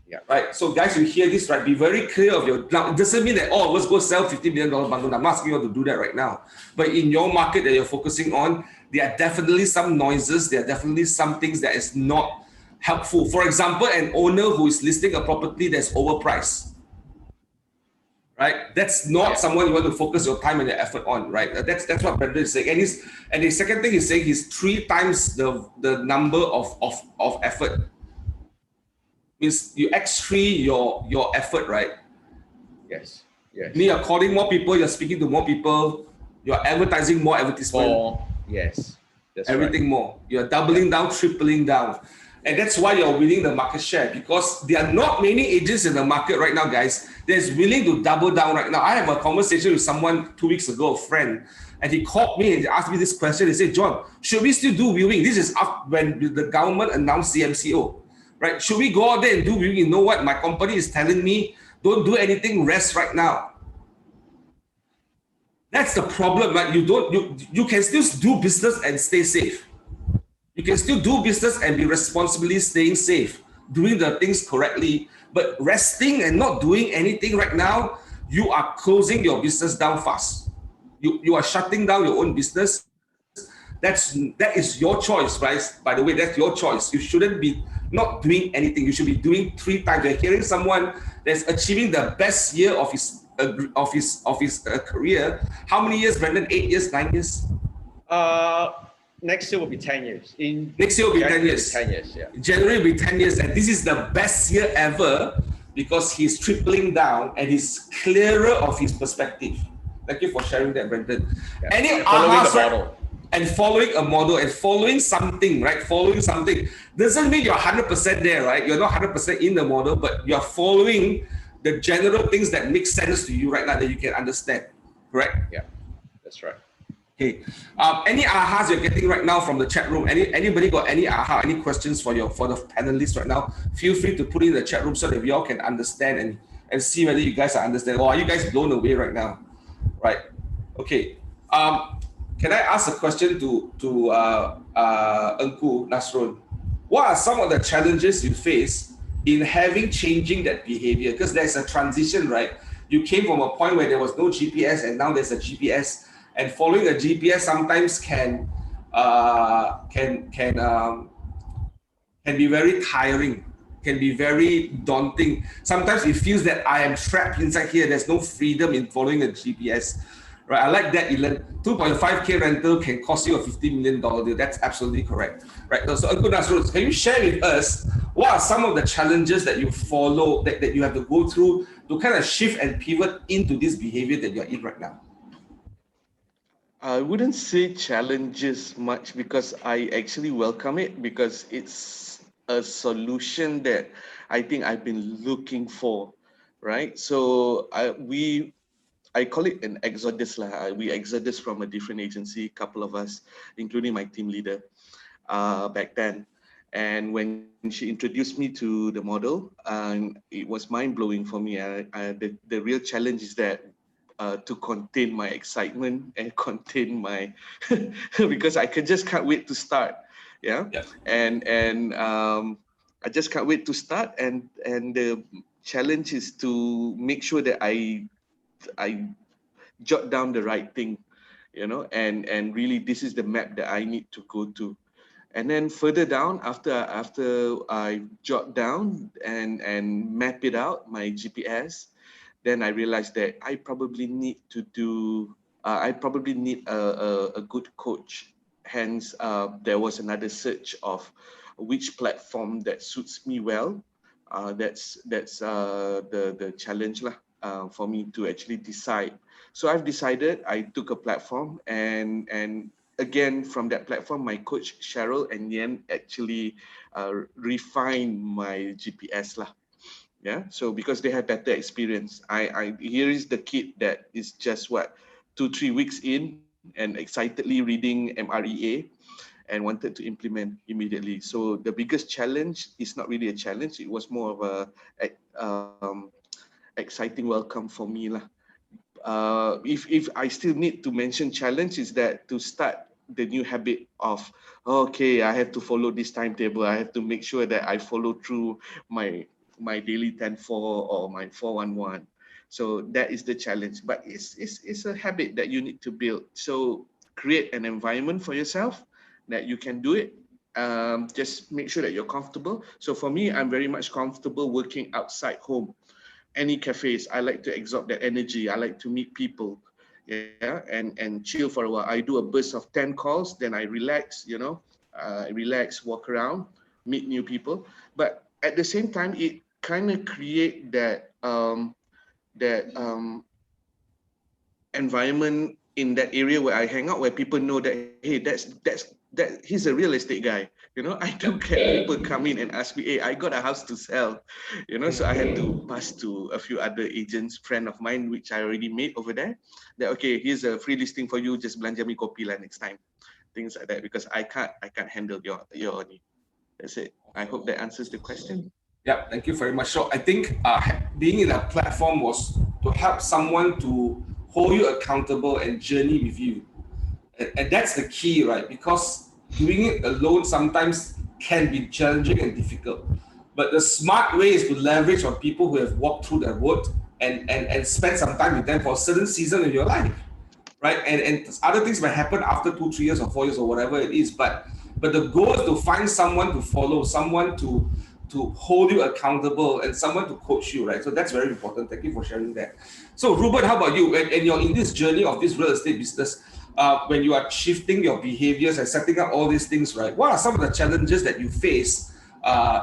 Yeah. Right. So guys, you hear this, right? Be very clear of your. Now, it doesn't mean that let's go sell $50 million bungalow. I'm not asking you to do that right now. But in your market that you're focusing on, there are definitely some noises. There are definitely some things that is not helpful. For example, an owner who is listing a property that's overpriced. Right, that's not someone you want to focus your time and your effort on, right? That's what Brendan is saying. And the second thing he's saying, he's 3 times the number of effort. Means you X3 your effort, right? Yes. Yes. You're calling more people, you're speaking to more people, you're advertising more advertisement. More. Yes. That's everything right. more. You're doubling down, tripling down. And that's why you're winning the market share, because there are not many agents in the market right now, guys, that's willing to double down right now. I have a conversation with someone 2 weeks ago, a friend, and he called me and he asked me this question. He said, John, should we still do viewing? This is up when the government announced CMCO, right? Should we go out there and do viewing? You know what? My company is telling me, don't do anything, rest right now. That's the problem, right? You can still do business and stay safe. You can still do business and be responsibly staying safe, doing the things correctly, but resting and not doing anything right now, you are closing your business down fast. You are shutting down your own business. That is your choice, right? By the way, that's your choice. You shouldn't be not doing anything. You should be doing 3 times. You're hearing someone that's achieving the best year of his career. How many years, Brendan? 8 years, 9 years? Next year will be 10 years. Next year will be 10 years. 10 years, yeah. January will be 10 years, and this is the best year ever because he's tripling down and he's clearer of his perspective. Thank you for sharing that, Brendan. Yeah. Any following ahas, the right? model. And following a model and following something, right? Following something doesn't mean you're 100% there, right? You're not 100% in the model, but you're following the general things that make sense to you right now that you can understand, correct? Yeah, that's right. Okay. Any ahas you're getting right now from the chat room? Anybody got any aha? Any questions for the panelists right now? Feel free to put in the chat room so that we all can understand and see whether you guys are understanding. Or are you guys blown away right now? Right. Okay. Can I ask a question to Engku, Nasrun? What are some of the challenges you face in changing that behavior? Because there's a transition, right? You came from a point where there was no GPS and now there's a GPS. And following a GPS sometimes can be very tiring, can be very daunting. Sometimes it feels that I am trapped inside here. There's no freedom in following a GPS, right? I like that, Ilan. 2.5K rental can cost you a $50 million deal. That's absolutely correct, right? So, Engku, Nasrun, can you share with us what are some of the challenges that you follow, that you have to go through to kind of shift and pivot into this behavior that you're in right now? I wouldn't say challenges much because I actually welcome it because it's a solution that I think I've been looking for, right? So I call it an exodus. We exodus from a different agency, a couple of us, including my team leader back then. And when she introduced me to the model, it was mind-blowing for me. The real challenge is that to contain my excitement and contain my because I just can't wait to start. Yeah. And I just can't wait to start. And the challenge is to make sure that I jot down the right thing, and really this is the map that I need to go to. And then further down, after I jot down and map it out, my GPS, then I realized that I probably need to do, I probably need a good coach. Hence, there was another search of which platform that suits me well. That's the challenge lah, for me to actually decide. So I've decided. I took a platform, and again from that platform, my coach Cheryl and Yen actually refined my GPS lah. Yeah, so because they have better experience, I here is the kid that is just what 2-3 weeks in and excitedly reading MREA and wanted to implement immediately. So the biggest challenge is not really a challenge; it was more of a exciting welcome for me lah. If I still need to mention challenge, is that to start the new habit of, okay, I have to follow this timetable. I have to make sure that I follow through my daily 10-4 or my 4-1-1. So that is the challenge, but it's a habit that you need to build. So create an environment for yourself that you can do it. Just make sure that you're comfortable. So for me, I'm very much comfortable working outside home. Any cafes, I like to absorb that energy. I like to meet people, yeah, and chill for a while. I do a burst of 10 calls, then I relax, relax, walk around, meet new people. But at the same time, it kind of create that environment in that area where I hang out, where people know that, hey, that he's a real estate guy. I do get people come in and ask me, hey, I got a house to sell. So I had to pass to a few other agents, friend of mine, which I already made over there. That, okay, here's a free listing for you. Just belanja me kopi lah next time. Things like that, because I can't handle your need. That's it. I hope that answers the question. Yeah, thank you very much. So I think being in a platform was to help someone to hold you accountable and journey with you. And that's the key, right? Because doing it alone sometimes can be challenging and difficult. But the smart way is to leverage on people who have walked through that road and spend some time with them for a certain season in your life, right? And other things might happen after 2-3 years or 4 years or whatever it is. But the goal is to find someone to follow, someone to hold you accountable, and someone to coach you, right? So that's very important. Thank you for sharing that. So Rueben, how about you? And you're in this journey of this real estate business, when you are shifting your behaviors and setting up all these things, right? What are some of the challenges that you face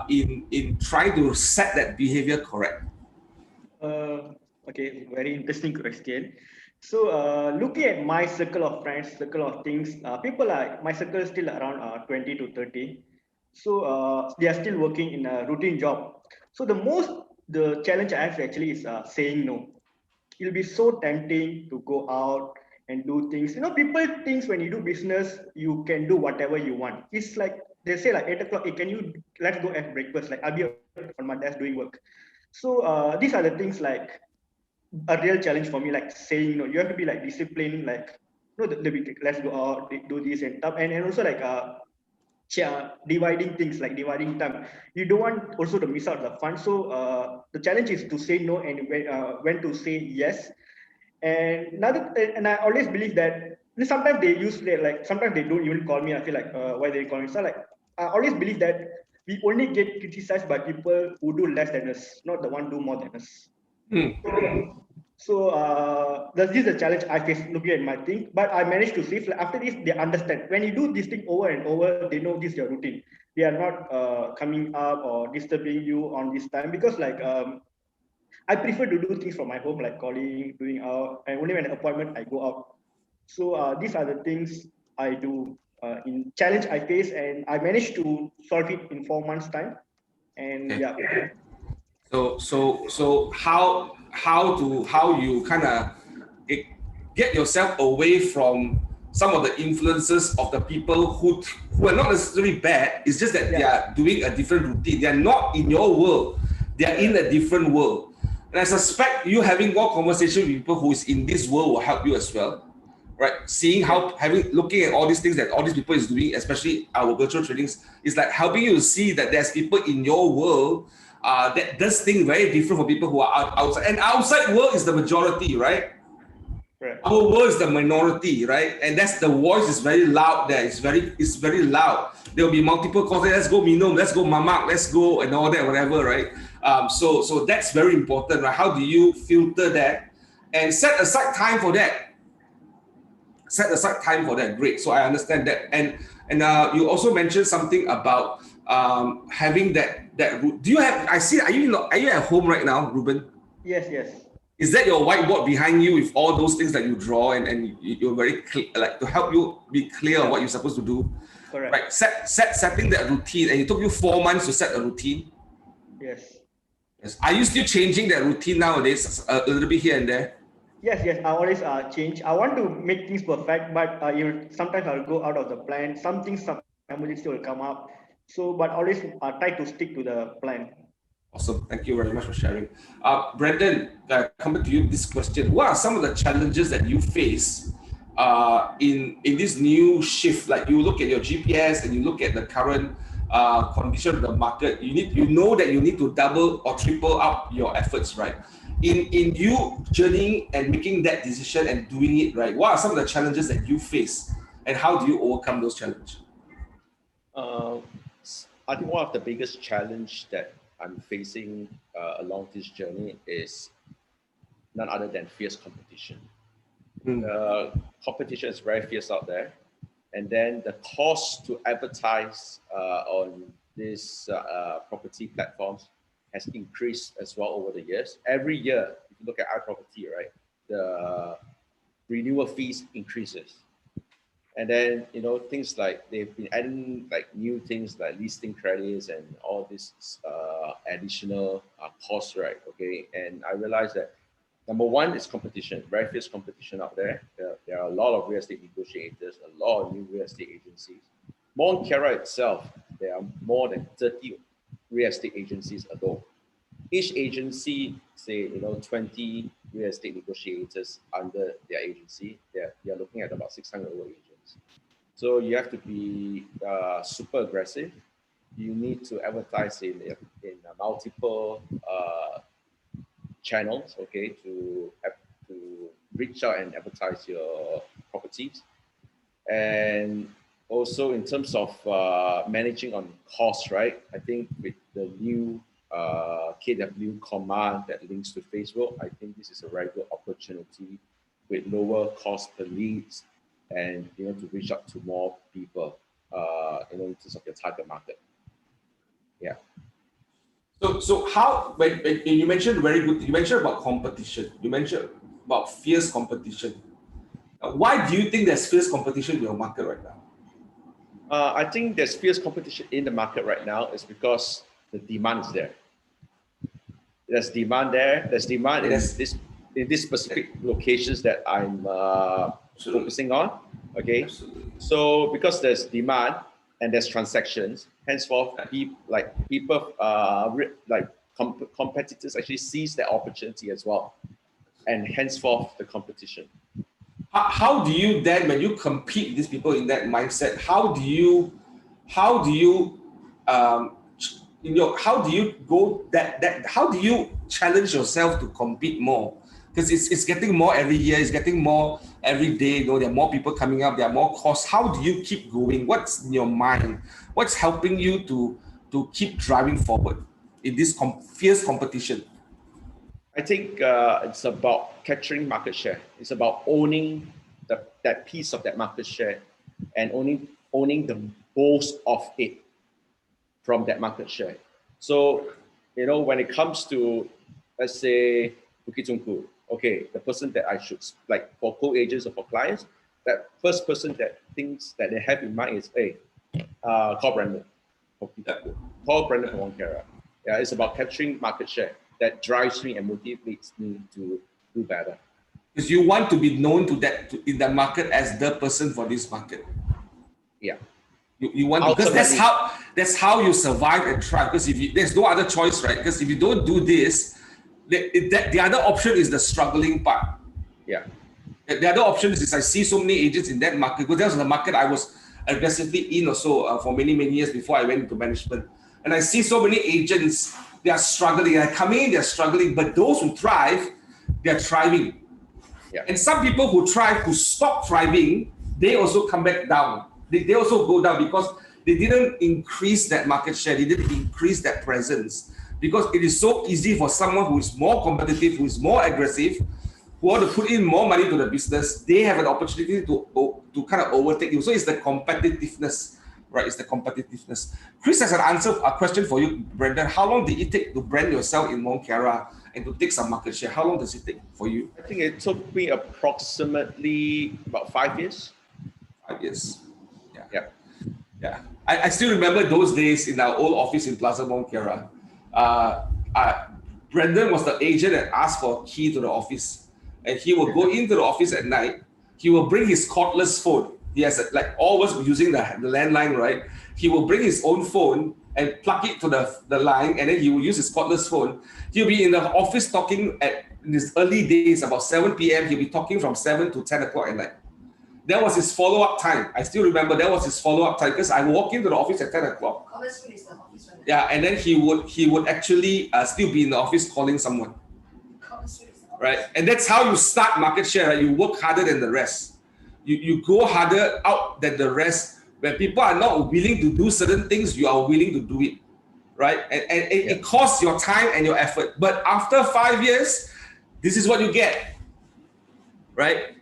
in trying to set that behavior correct? Okay, very interesting question. So looking at my circle of friends, circle of things, my circle is still around 20 to 30. So they are still working in a routine job. So the challenge I have actually is saying no. It'll be so tempting to go out and do things. People think when you do business, you can do whatever you want. It's like they say like 8 o'clock, hey, let's go have breakfast. Like I'll be on my desk doing work. So these are the things like a real challenge for me, like saying no. You have to be like disciplined, like let's go out, do this and stuff, and also like dividing things, like dividing time. You don't want also to miss out the fun. So the challenge is to say no and when to say yes. And I always believe that sometimes they use like sometimes they don't even call me. I feel like why they call me. So like I always believe that we only get criticized by people who do less than us, not the one do more than us. So this is the challenge I face looking at my thing, but I managed to see after this they understand. When you do this thing over and over, they know this is your routine. They are not coming up or disturbing you on this time, because like I prefer to do things from my home, like calling, doing out, and only when an appointment I go out. So these are the things I do in challenge I face, and I managed to solve it in 4 months time. And Okay. yeah. So how you kind of get yourself away from some of the influences of the people who are not necessarily bad. It's just that they are doing a different routine. They are not in your world. They are in a different world. And I suspect you having more conversation with people who is in this world will help you as well, right? Seeing looking at all these things that all these people is doing, especially our virtual trainings, is like helping you to see that there's people in your world that does things very different from people who are outside. And outside world is the majority, right? Correct. Our world is the minority, right? And that's the voice is very loud there. It's very loud. There'll be multiple calls. Let's go Minum, let's go Mamak, let's go and all that, whatever, right? So that's very important, right? How do you filter that and set aside time for that? Set aside time for that. Great. So I understand that. And you also mentioned something about having that. Do you have? I see. Are you at home right now, Rueben? Yes, yes. Is that your whiteboard behind you with all those things that you draw and you're very clear, like to help you be clear on what you're supposed to do? Correct. Right. Setting that routine, and it took you 4 months to set a routine. Yes. Yes. Are you still changing that routine nowadays a little bit here and there? Yes, I always change. I want to make things perfect, but sometimes I'll go out of the plan. Some emergency will come up. So, but always try to stick to the plan. Awesome. Thank you very much for sharing. Brandon, coming to you this question. What are some of the challenges that you face in this new shift? Like you look at your GPS and you look at the current condition of the market, you know that you need to double or triple up your efforts, right? In you journeying and making that decision and doing it, right? What are some of the challenges that you face and how do you overcome those challenges? I think one of the biggest challenge that I'm facing along this journey is none other than fierce competition. Competition is very fierce out there. And then the cost to advertise on these property platforms has increased as well over the years. Every year, if you look at iProperty, right, the renewal fees increases. And then, things like they've been adding like new things like listing credits and all this additional costs, right? Okay. And I realized that number one is competition, very fierce competition out there. There are a lot of real estate negotiators, a lot of new real estate agencies. Mount Kiara itself, there are more than 30 real estate agencies alone. Each agency, say, 20 real estate negotiators under their agency. They're looking at about 600 over agents. So you have to be super aggressive. You need to advertise in multiple channels, okay, to reach out and advertise your properties. And also in terms of managing on costs, right? I think with the new KW command that links to Facebook, I think this is a very good opportunity with lower cost per leads and to reach out to more people in terms of your target market. Yeah. So how when you mentioned you mentioned about competition, you mentioned about fierce competition. Why do you think there's fierce competition in your market right now? I think there's fierce competition in the market right now is because the demand is there. There's demand there. There's demand in these specific locations that I'm focusing on. Okay. Absolutely. So because there's demand and there's transactions, henceforth, competitors actually seize that opportunity as well, and henceforth the competition. How do you then, when you compete with these people in that mindset, how do you challenge yourself to compete more? Because it's getting more every year, it's getting more every day. There are more people coming up, there are more costs. How do you keep going? What's in your mind? What's helping you to keep driving forward in this fierce competition? I think it's about capturing market share. It's about owning that piece of that market share and owning the most of it from that market share. So, when it comes to, let's say, Bukit Engku, okay, the person that I should, like for co-agents or for clients, that first person that thinks that they have in mind is, hey, call Brandon. Call Brandon from Mount Kiara. Yeah, it's about capturing market share that drives me and motivates me to do better. Because you want to be known in the market as the person for this market. Yeah. You want to, because that's how you survive and thrive. Because there's no other choice, right? Because if you don't do this, the other option is the struggling part. Yeah. The other option is I see so many agents in that market, because that was the market I was aggressively in also for many years before I went into management. And I see so many agents, they are struggling. I come in, they're struggling, but those who thrive, they're thriving. And some people who stop thriving, they also come back down. They also go down because they didn't increase that market share. They didn't increase that presence. Because it is so easy for someone who is more competitive, who is more aggressive, who want to put in more money to the business, they have an opportunity to kind of overtake you. So it's the competitiveness, right? It's the competitiveness. Chris has a question for you, Brendan. How long did it take to brand yourself in Mont Kiara and to take some market share? How long does it take for you? I think it took me approximately about 5 years. 5 years. Yeah. Yeah. I still remember those days in our old office in Plaza Mont Kiara. Brendan was the agent that asked for a key to the office. And he will go into the office at night. He will bring his cordless phone. He has like all of us using the landline, right? He will bring his own phone and plug it to the line, and then he will use his cordless phone. He'll be in the office talking in his early days, about 7 p.m. He'll be talking from 7 to 10 o'clock at night. That was his follow-up time. I still remember that was his follow-up time because I walk into the office at 10 o'clock. Yeah, and then he would actually still be in the office calling someone. Right? And that's how you start market share, right? You work harder than the rest. You go harder out than the rest. When people are not willing to do certain things, you are willing to do it. Right? And it costs your time and your effort. But after 5 years, this is what you get. Right?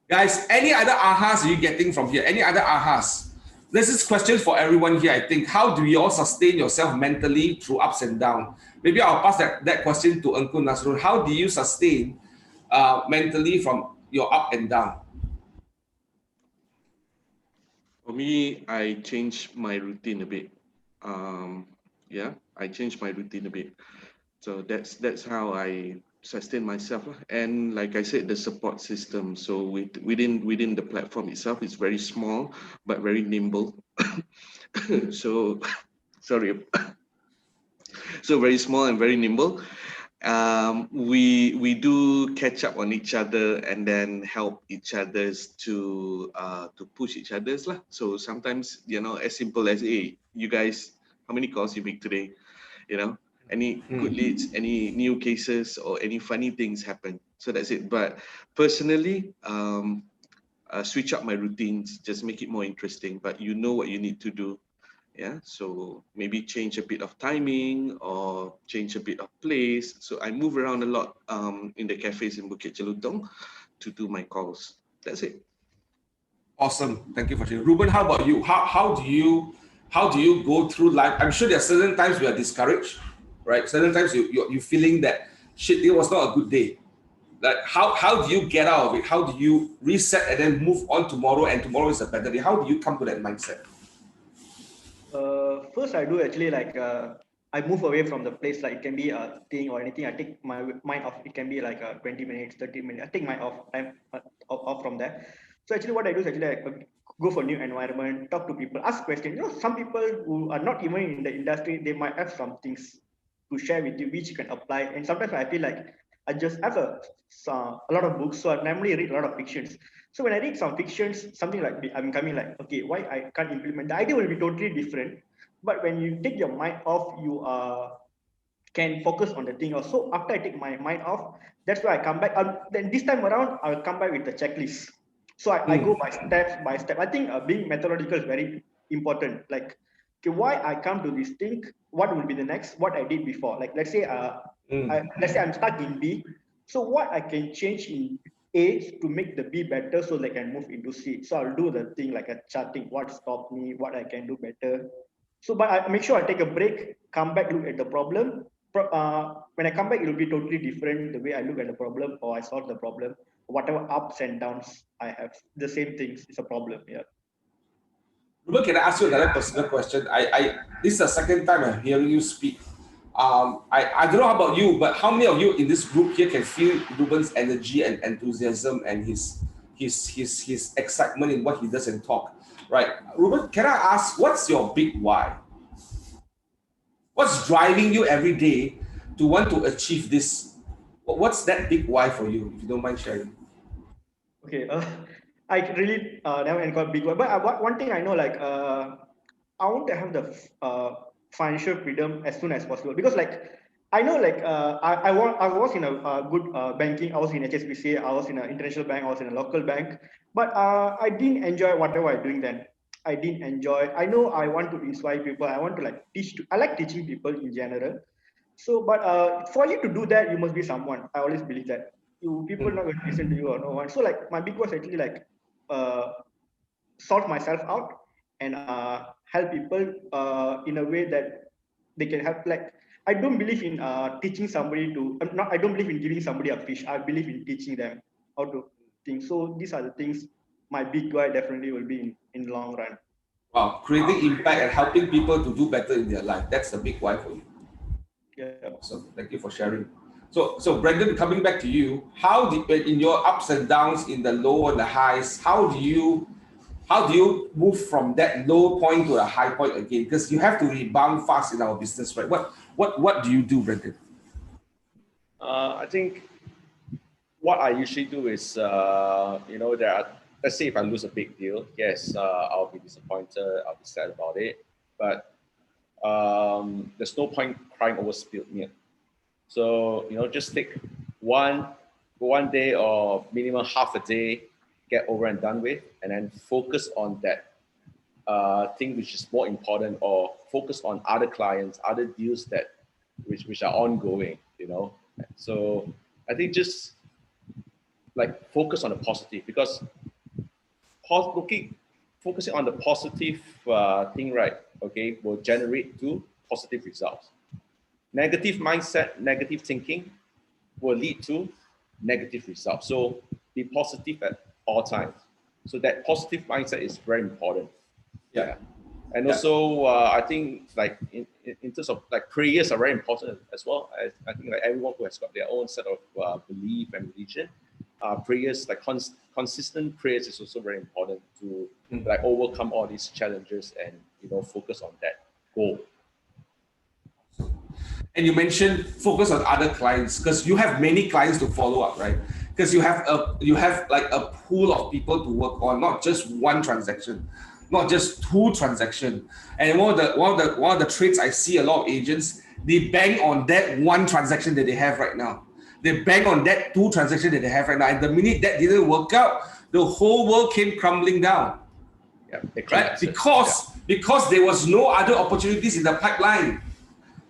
Guys, any other ahas are you getting from here? Any other ahas? This is question for everyone here, I think. How do you all sustain yourself mentally through ups and downs? Maybe I'll pass that question to Engku Nasrun. How do you sustain mentally from your up and down? For me, I changed my routine a bit. I changed my routine a bit. So that's how I sustain myself. And like I said, the support system. So within the platform itself, it's very small but very nimble. So sorry. So very small and very nimble. We do catch up on each other and then help each others to push each others lah. So sometimes, as simple as, hey, you guys, how many calls you make today? Any good leads, any new cases, or any funny things happen. So that's it. But personally, switch up my routines, just make it more interesting. But you know what you need to do. Yeah, so maybe change a bit of timing or change a bit of place. So I move around a lot in the cafes in Bukit Jelutong to do my calls. That's it. Awesome. Thank you for sharing. Rueben, how about you? How do you go through life? I'm sure there are certain times we are discouraged, right? Certain times you're feeling that shit, it was not a good day. Like how do you get out of it? How do you reset and then move on tomorrow, and tomorrow is a better day? How do you come to that mindset? First, I do actually I move away from the place. Like it can be a thing or anything. I take my mind off. It can be like 20 minutes, 30 minutes. I take my time off from that. So actually, what I do is actually go for new environment, talk to people, ask questions. Some people who are not even in the industry, they might have some things to share with you which you can apply. And sometimes I feel like I just have a lot of books, so I normally read a lot of fictions. So when I read some fictions, something like I'm coming like, okay, why I can't implement? The idea will be totally different, but when you take your mind off, you can focus on the thing. Also, after I take my mind off, that's why I come back. Then this time around, I'll come back with the checklist. So I go by step by step. I think being methodological is very important. Like, okay, why I come to this thing? What will be the next? What I did before? Like, let's say let's say I'm stuck in B. So what I can change in A to make the B better so they can move into C. So I'll do the thing like a charting, what stopped me, what I can do better. So, but I make sure I take a break, come back, look at the problem. When I come back, it will be totally different the way I look at the problem or I solve the problem. Whatever ups and downs I have, the same things is a problem. Yeah. Ruben, can I ask you another personal question? This is the second time I'm hearing you speak. I don't know about you, but how many of you in this group here can feel Ruben's energy and enthusiasm and his excitement in what he does and talk? Right, Ruben, can I ask, what's your big why? What's driving you every day to want to achieve this? What's that big why for you, if you don't mind sharing? Okay, I really never got big why, but one thing I know, like I want to have the financial freedom as soon as possible, because like I know, like I was in a good banking. I was in HSBC. I was in an international bank. I was in a local bank. But I didn't enjoy whatever I'm doing then. I didn't enjoy. I know I want to inspire people. I want to like teach. I like teaching people in general. So, but for you to do that, you must be someone. I always believe that people not going to listen to you or no one. So, like my big was actually like sort myself out and help people in a way that they can help. Like I don't believe in teaching somebody to. I don't believe in giving somebody a fish. I believe in teaching them how to think. So these are the things. My big goal definitely will be in long run. Wow, creating impact and helping people to do better in their life. That's the big why for you. Yeah. So thank you for sharing. So Brendan, coming back to you, in your ups and downs, in the low and the highs, how do you move from that low point to a high point again? Because you have to rebound fast in our business, right? What do you do, Brendan? I think what I usually do is, let's say if I lose a big deal, yes, I'll be disappointed, I'll be sad about it, but there's no point crying over spilled milk. So, just take one day or minimum half a day, get over and done with, and then focus on that thing which is more important, or focus on other clients, other deals which are ongoing, So I think just like focus on the positive, because focusing on the positive thing, right? Okay, will generate to positive results. Negative mindset, negative thinking will lead to negative results. So be positive at all times. So that positive mindset is very important. Yeah. And also, I think like in terms of like prayers are very important as well. I think like everyone who has got their own set of belief and religion, prayers, like consistent prayers is also very important to like overcome all these challenges and focus on that goal. And you mentioned focus on other clients, because you have many clients to follow up, right? Because you have like a pool of people to work on, not just one transaction, not just two transactions. And one of the traits I see a lot of agents, they bang on that one transaction that they have right now. They bang on that two transactions that they have right now. And the minute that didn't work out, the whole world came crumbling down. Yeah, right? Because there was no other opportunities in the pipeline.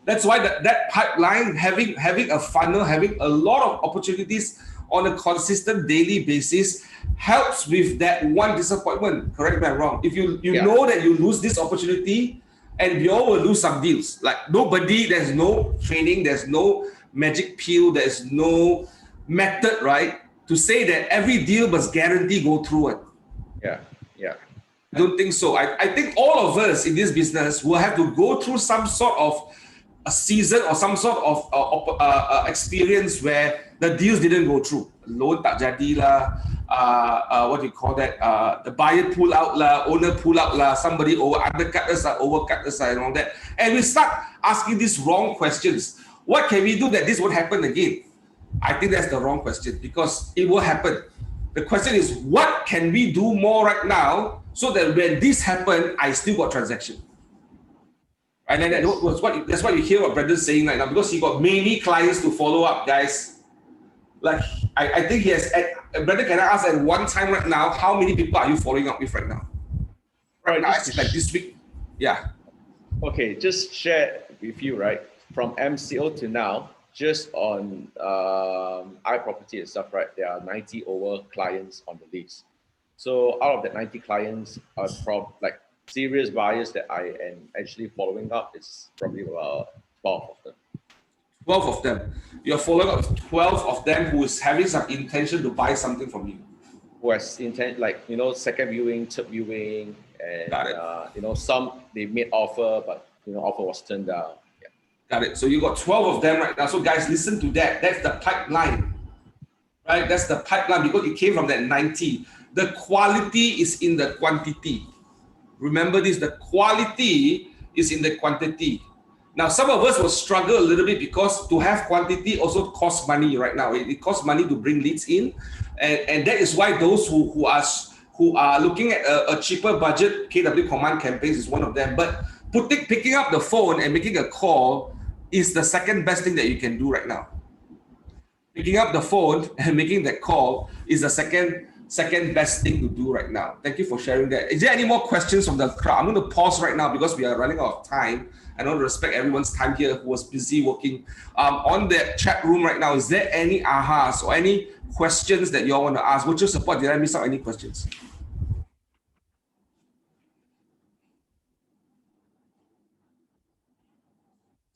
That's why that pipeline, having a funnel, having a lot of opportunities on a consistent daily basis, helps with that one disappointment. Correct me if I'm wrong. If you know that you lose this opportunity, and you all will lose some deals. Like there's no training, there's no magic pill, there's no method, right, to say that every deal must guarantee go through it. Yeah. I don't think so. I think all of us in this business will have to go through some sort of a season or some sort of experience where the deals didn't go through. Loan tak jadi lah, what do you call that? The buyer pull out lah, owner pull out lah, somebody undercut us, overcut us and all that. And we start asking these wrong questions. What can we do that this won't happen again? I think that's the wrong question, because it will happen. The question is, what can we do more right now so that when this happens, I still got transaction? And then that's what you hear what Brendan's saying right now, because he got many clients to follow up, guys. Like I think he has. Brendan, can I ask at one time right now, how many people are you following up with right now? Right now, like this week. Yeah. Okay, just share with you, right? From MCO to now, just on iProperty itself, right? There are 90 over clients on the list. So out of that 90 clients are like serious buyers that I am actually following up is probably about 12 of them. 12 of them. You're following up with 12 of them who is having some intention to buy something from you. Who has intent, like, second viewing, third viewing, and, some they made offer, but, offer was turned down. Yeah. Got it. So you got 12 of them right now. So guys, listen to that. That's the pipeline, right? That's the pipeline, because it came from that 90. The quality is in the quantity. Remember this, the quality is in the quantity. Now, some of us will struggle a little bit because to have quantity also costs money right now. It costs money to bring leads in. And that is why those who are looking at a cheaper budget, KW Command campaigns is one of them. But picking up the phone and making a call is the second best thing that you can do right now. Picking up the phone and making that call is the second best thing to do right now. Thank you for sharing that. Is there any more questions from the crowd? I'm going to pause right now because we are running out of time. I don't respect everyone's time here who was busy working. On the chat room right now, is there any ahas or any questions that you all want to ask? Would you support? Did I miss out any questions?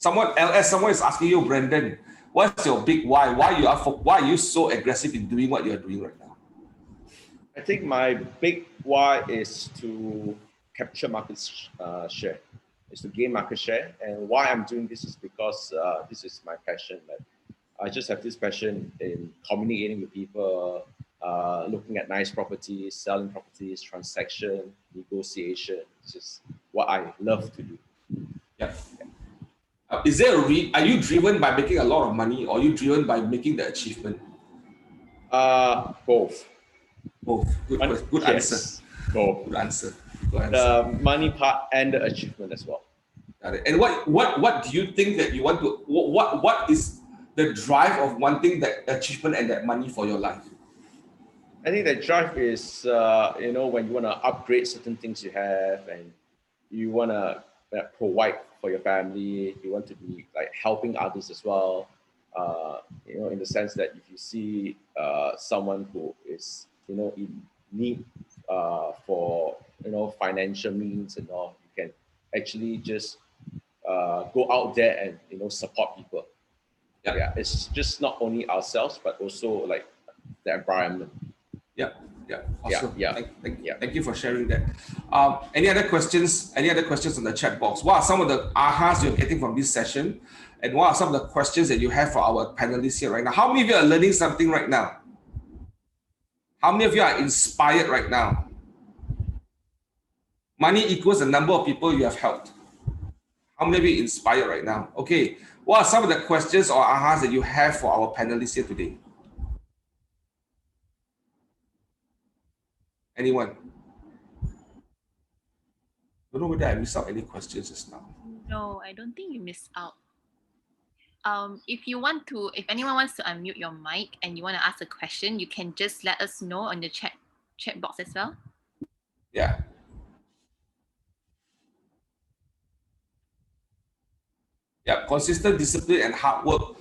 Someone is asking you, Brendan, what's your big why? Why are you so aggressive in doing what you're doing right now? I think my big why is to capture market share, is to gain market share. And why I'm doing this is because this is my passion. Like, I just have this passion in communicating with people, looking at nice properties, selling properties, transaction, negotiation. It's just what I love to do. Yeah. Is there are you driven by making a lot of money, or are you driven by making the achievement? Both. Both. Good Yes. answer. Both. Good answer. The money part and the achievement as well. Got it. And what do you think that you want to? What is the drive of wanting that achievement and that money for your life? I think that drive is when you want to upgrade certain things you have, and you want to provide for your family. You want to be like helping others as well. In the sense that if you see someone who is in need for financial means and all, you can actually just go out there and support people. Yeah, it's just not only ourselves but also like the environment. Yeah. Awesome. Yeah. Thank you for sharing that. Any other questions? Any other questions on the chat box? What are some of the ahas you're getting from this session? And what are some of the questions that you have for our panelists here right now? How many of you are learning something right now? How many of you are inspired right now? Money equals the number of people you have helped. How many of you are inspired right now? Okay. What are some of the questions or ahas that you have for our panelists here today? Anyone? Don't know whether I missed out any questions just now. No, I don't think you missed out. If anyone wants to unmute your mic and you want to ask a question, you can just let us know on the chat box as well. Yeah. Yeah, consistent discipline and hard work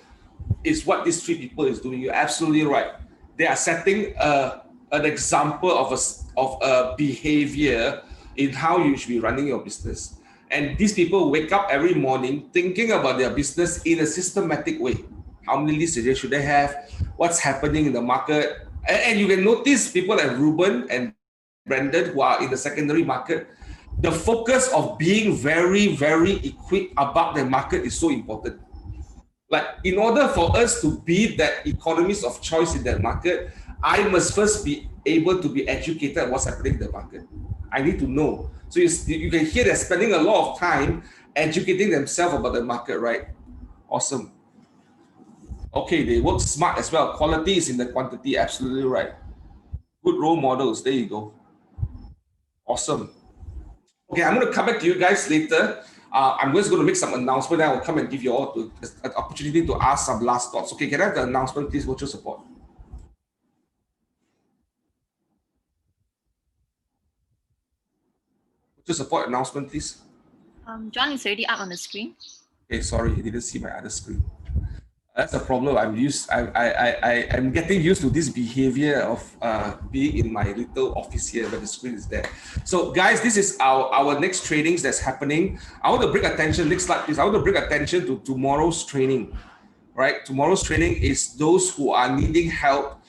is what these three people is doing. You're absolutely right. They are setting an example of a behavior in how you should be running your business. And these people wake up every morning thinking about their business in a systematic way. How many leads should they have? What's happening in the market? And you can notice people like Rueben and Brendan who are in the secondary market. The focus of being very, very equipped about the market is so important. Like, in order for us to be that economist of choice in that market, I must first be able to be educated on what's happening in the market. I need to know. So you can hear they're spending a lot of time educating themselves about the market, right? Awesome. Okay, they work smart as well. Quality is in the quantity, absolutely right. Good role models, there you go. Awesome. Okay, I'm going to come back to you guys later. I'm just going to make some announcement. I will come and give you all an opportunity to ask some last thoughts. Okay, can I have the announcement, please? What's your support? What's your support announcement, please? John is already up on the screen. Okay, sorry, I didn't see my other screen. That's the problem. I'm getting used to this behavior of being in my little office here, but the screen is there. So guys, this is our next trainings that's happening. I want to bring attention, next slide please. I want to bring attention to tomorrow's training, right? Tomorrow's training is those who are needing help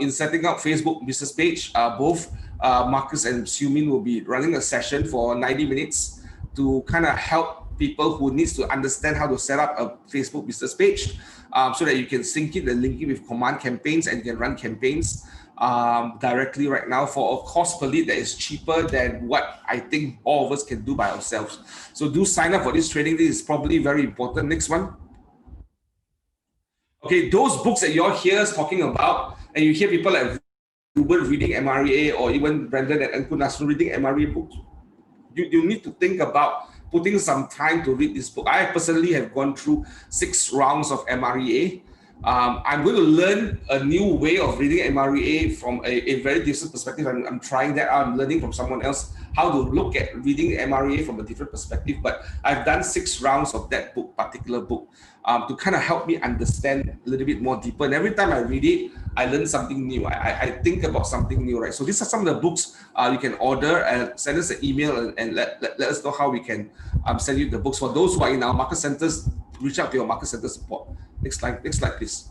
in setting up Facebook business page. Both Marcus and Xiumin will be running a session for 90 minutes to kind of help people who needs to understand how to set up a Facebook business page so that you can sync it and link it with command campaigns and you can run campaigns directly right now for a cost per lead that is cheaper than what I think all of us can do by ourselves. So do sign up for this training. This is probably very important. Next one. Okay, those books that you're here talking about, and you hear people like Rueben reading MREA or even Brendan and Engku Nasrun reading MREA books, you need to think about putting some time to read this book. I personally have gone through 6 rounds of MREA. I'm going to learn a new way of reading MREA from a very different perspective. I'm trying that out. I'm learning from someone else how to look at reading MREA from a different perspective. But I've done 6 rounds of that particular book, to kind of help me understand a little bit more deeper. And every time I read it, I learn something new. I think about something new, right? So these are some of the books you can order, and send us an email and let us know how we can send you the books. For those who are in our market centers, reach out to your market center support. Next slide, please.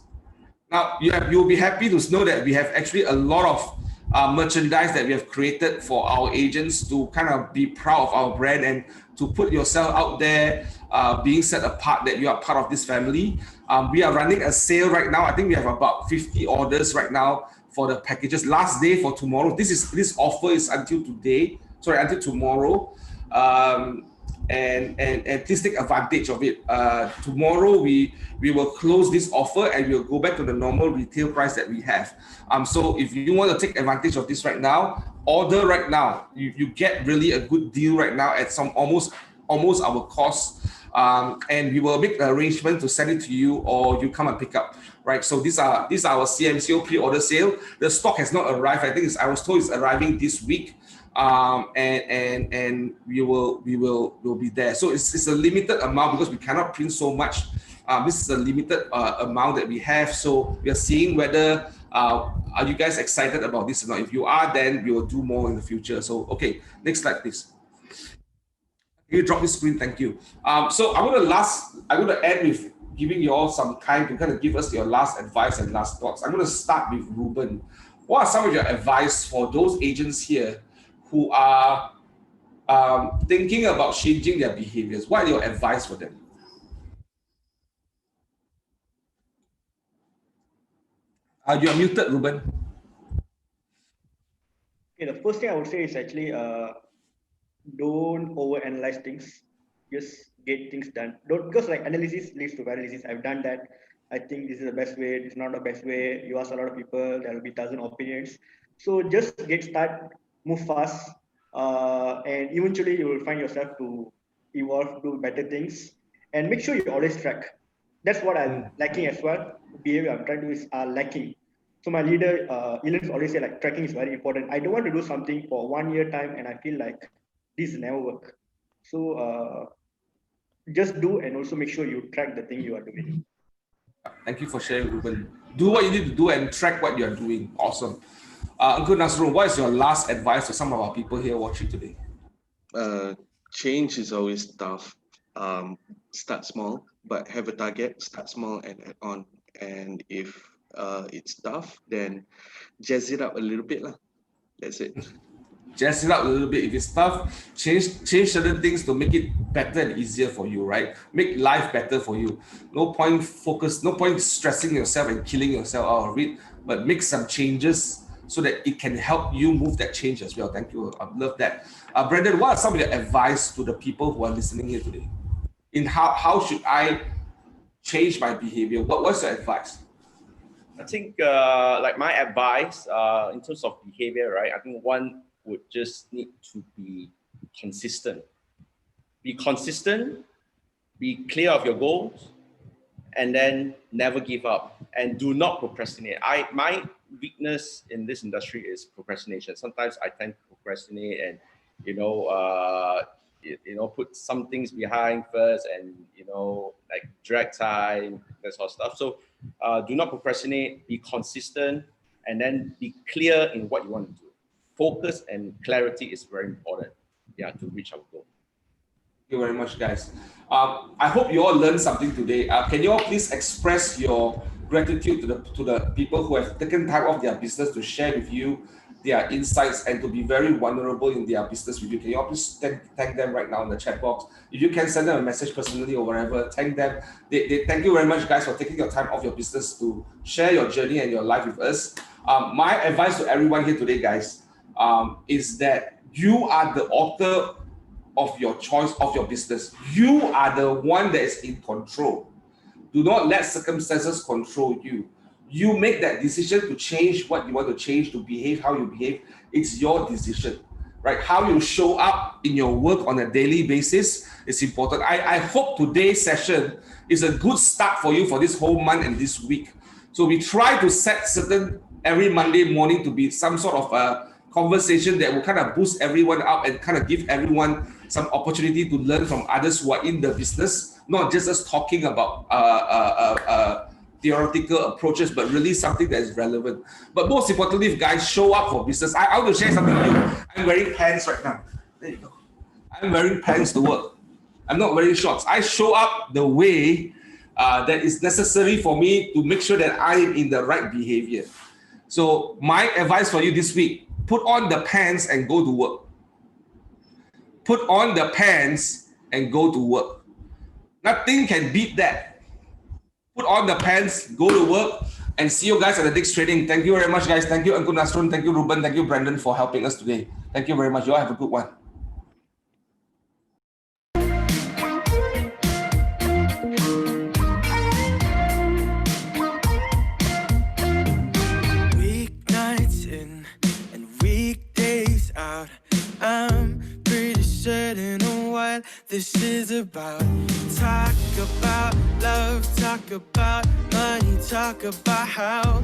Now, you'll be happy to know that we have actually a lot of merchandise that we have created for our agents to kind of be proud of our brand and to put yourself out there, being set apart, that you are part of this family. We are running a sale right now. I think we have about 50 orders right now for the packages. Last day for tomorrow. This offer is until tomorrow. And please take advantage of it. Tomorrow we will close this offer and we'll go back to the normal retail price that we have. So if you want to take advantage of this right now, order right now. You get really a good deal right now at some almost our cost. And we will make the arrangement to send it to you, or you come and pick up. Right. So these are our CMCO pre-order sale. The stock has not arrived. I think I was told it's arriving this week. And we will be there. So it's a limited amount because we cannot print so much. This is a limited amount that we have. So we are seeing whether are you guys excited about this or not. If you are, then we will do more in the future. So okay, next slide, please. Can you drop this screen? Thank you. So I'm going to end with giving you all some time to kind of give us your last advice and last thoughts. I'm going to start with Rueben. What are some of your advice for those agents here who are thinking about changing their behaviors? What are your advice for them? You are muted, Rueben. Okay, the first thing I would say is actually don't overanalyze things. Just get things done. Don't, because like analysis leads to paralysis. I've done that. I think this is the best way. It's not the best way. You ask a lot of people. There will be 1,000 opinions. So just get started, move fast, and eventually you will find yourself to evolve, do better things, and make sure you always track. That's what I'm lacking as well. Behavior I'm trying to do is lacking. So my leader, Ilan, always say like tracking is very important. I don't want to do something for 1 year time and I feel like this never work. So just do, and also make sure you track the thing you are doing. Thank you for sharing, Rueben. Do what you need to do and track what you are doing. Awesome. Engku, Nasrun, what is your last advice to some of our people here watching today? Change is always tough. Start small, but have a target. Start small and add on. And if it's tough, then jazz it up a little bit lah. That's it. Jazz it up a little bit. If it's tough, change certain things to make it better and easier for you, right? Make life better for you. No point stressing yourself and killing yourself out of it, but make some changes so that it can help you move that change as well. Thank you. I love that. Brandon, what are some of your advice to the people who are listening here today? In how should I change my behavior? What's your advice? I think like my advice in terms of behavior, right? I think one would just need to be consistent. Be consistent, be clear of your goals, and then never give up. And do not procrastinate. My weakness in this industry is procrastination. Sometimes I tend to procrastinate and put some things behind first and like drag time, that sort of stuff. So do not procrastinate, be consistent, and then be clear in what you want to do. Focus and clarity is very important, to reach our goal. Thank you very much, guys. I hope you all learned something today. Can you all please express your gratitude to the people who have taken time off their business to share with you their insights and to be very vulnerable in their business with you? Can you all please thank them right now in the chat box? If you can send them a message personally or whatever, thank them. They thank you very much, guys, for taking your time off your business to share your journey and your life with us. My advice to everyone here today, guys, is that you are the author of your choice of your business. You are the one that is in control. Do not let circumstances control you. You make that decision to change what you want to change, to behave how you behave. It's your decision. right? How you show up in your work on a daily basis is important. I hope today's session is a good start for you for this whole month and this week. So we try to set certain every Monday morning to be some sort of a conversation that will kind of boost everyone up and kind of give everyone some opportunity to learn from others who are in the business, not just us talking about theoretical approaches, but really something that is relevant. But most importantly, if guys show up for business, I want to share something with you. I'm wearing pants right now. There you go. I'm wearing pants to work. I'm not wearing shorts. I show up the way that is necessary for me to make sure that I am in the right behavior. So my advice for you this week, put on the pants and go to work. Put on the pants and go to work. Nothing can beat that. Put on the pants, go to work, and see you guys at the next training. Thank you very much, guys. Thank you, Engku, Nasrun. Thank you, Rueben. Thank you, Brandon, for helping us today. Thank you very much. You all have a good one. Weeknights in and weekdays out, I'm pretty certain on what this is about. Talk about love, talk about money, talk about how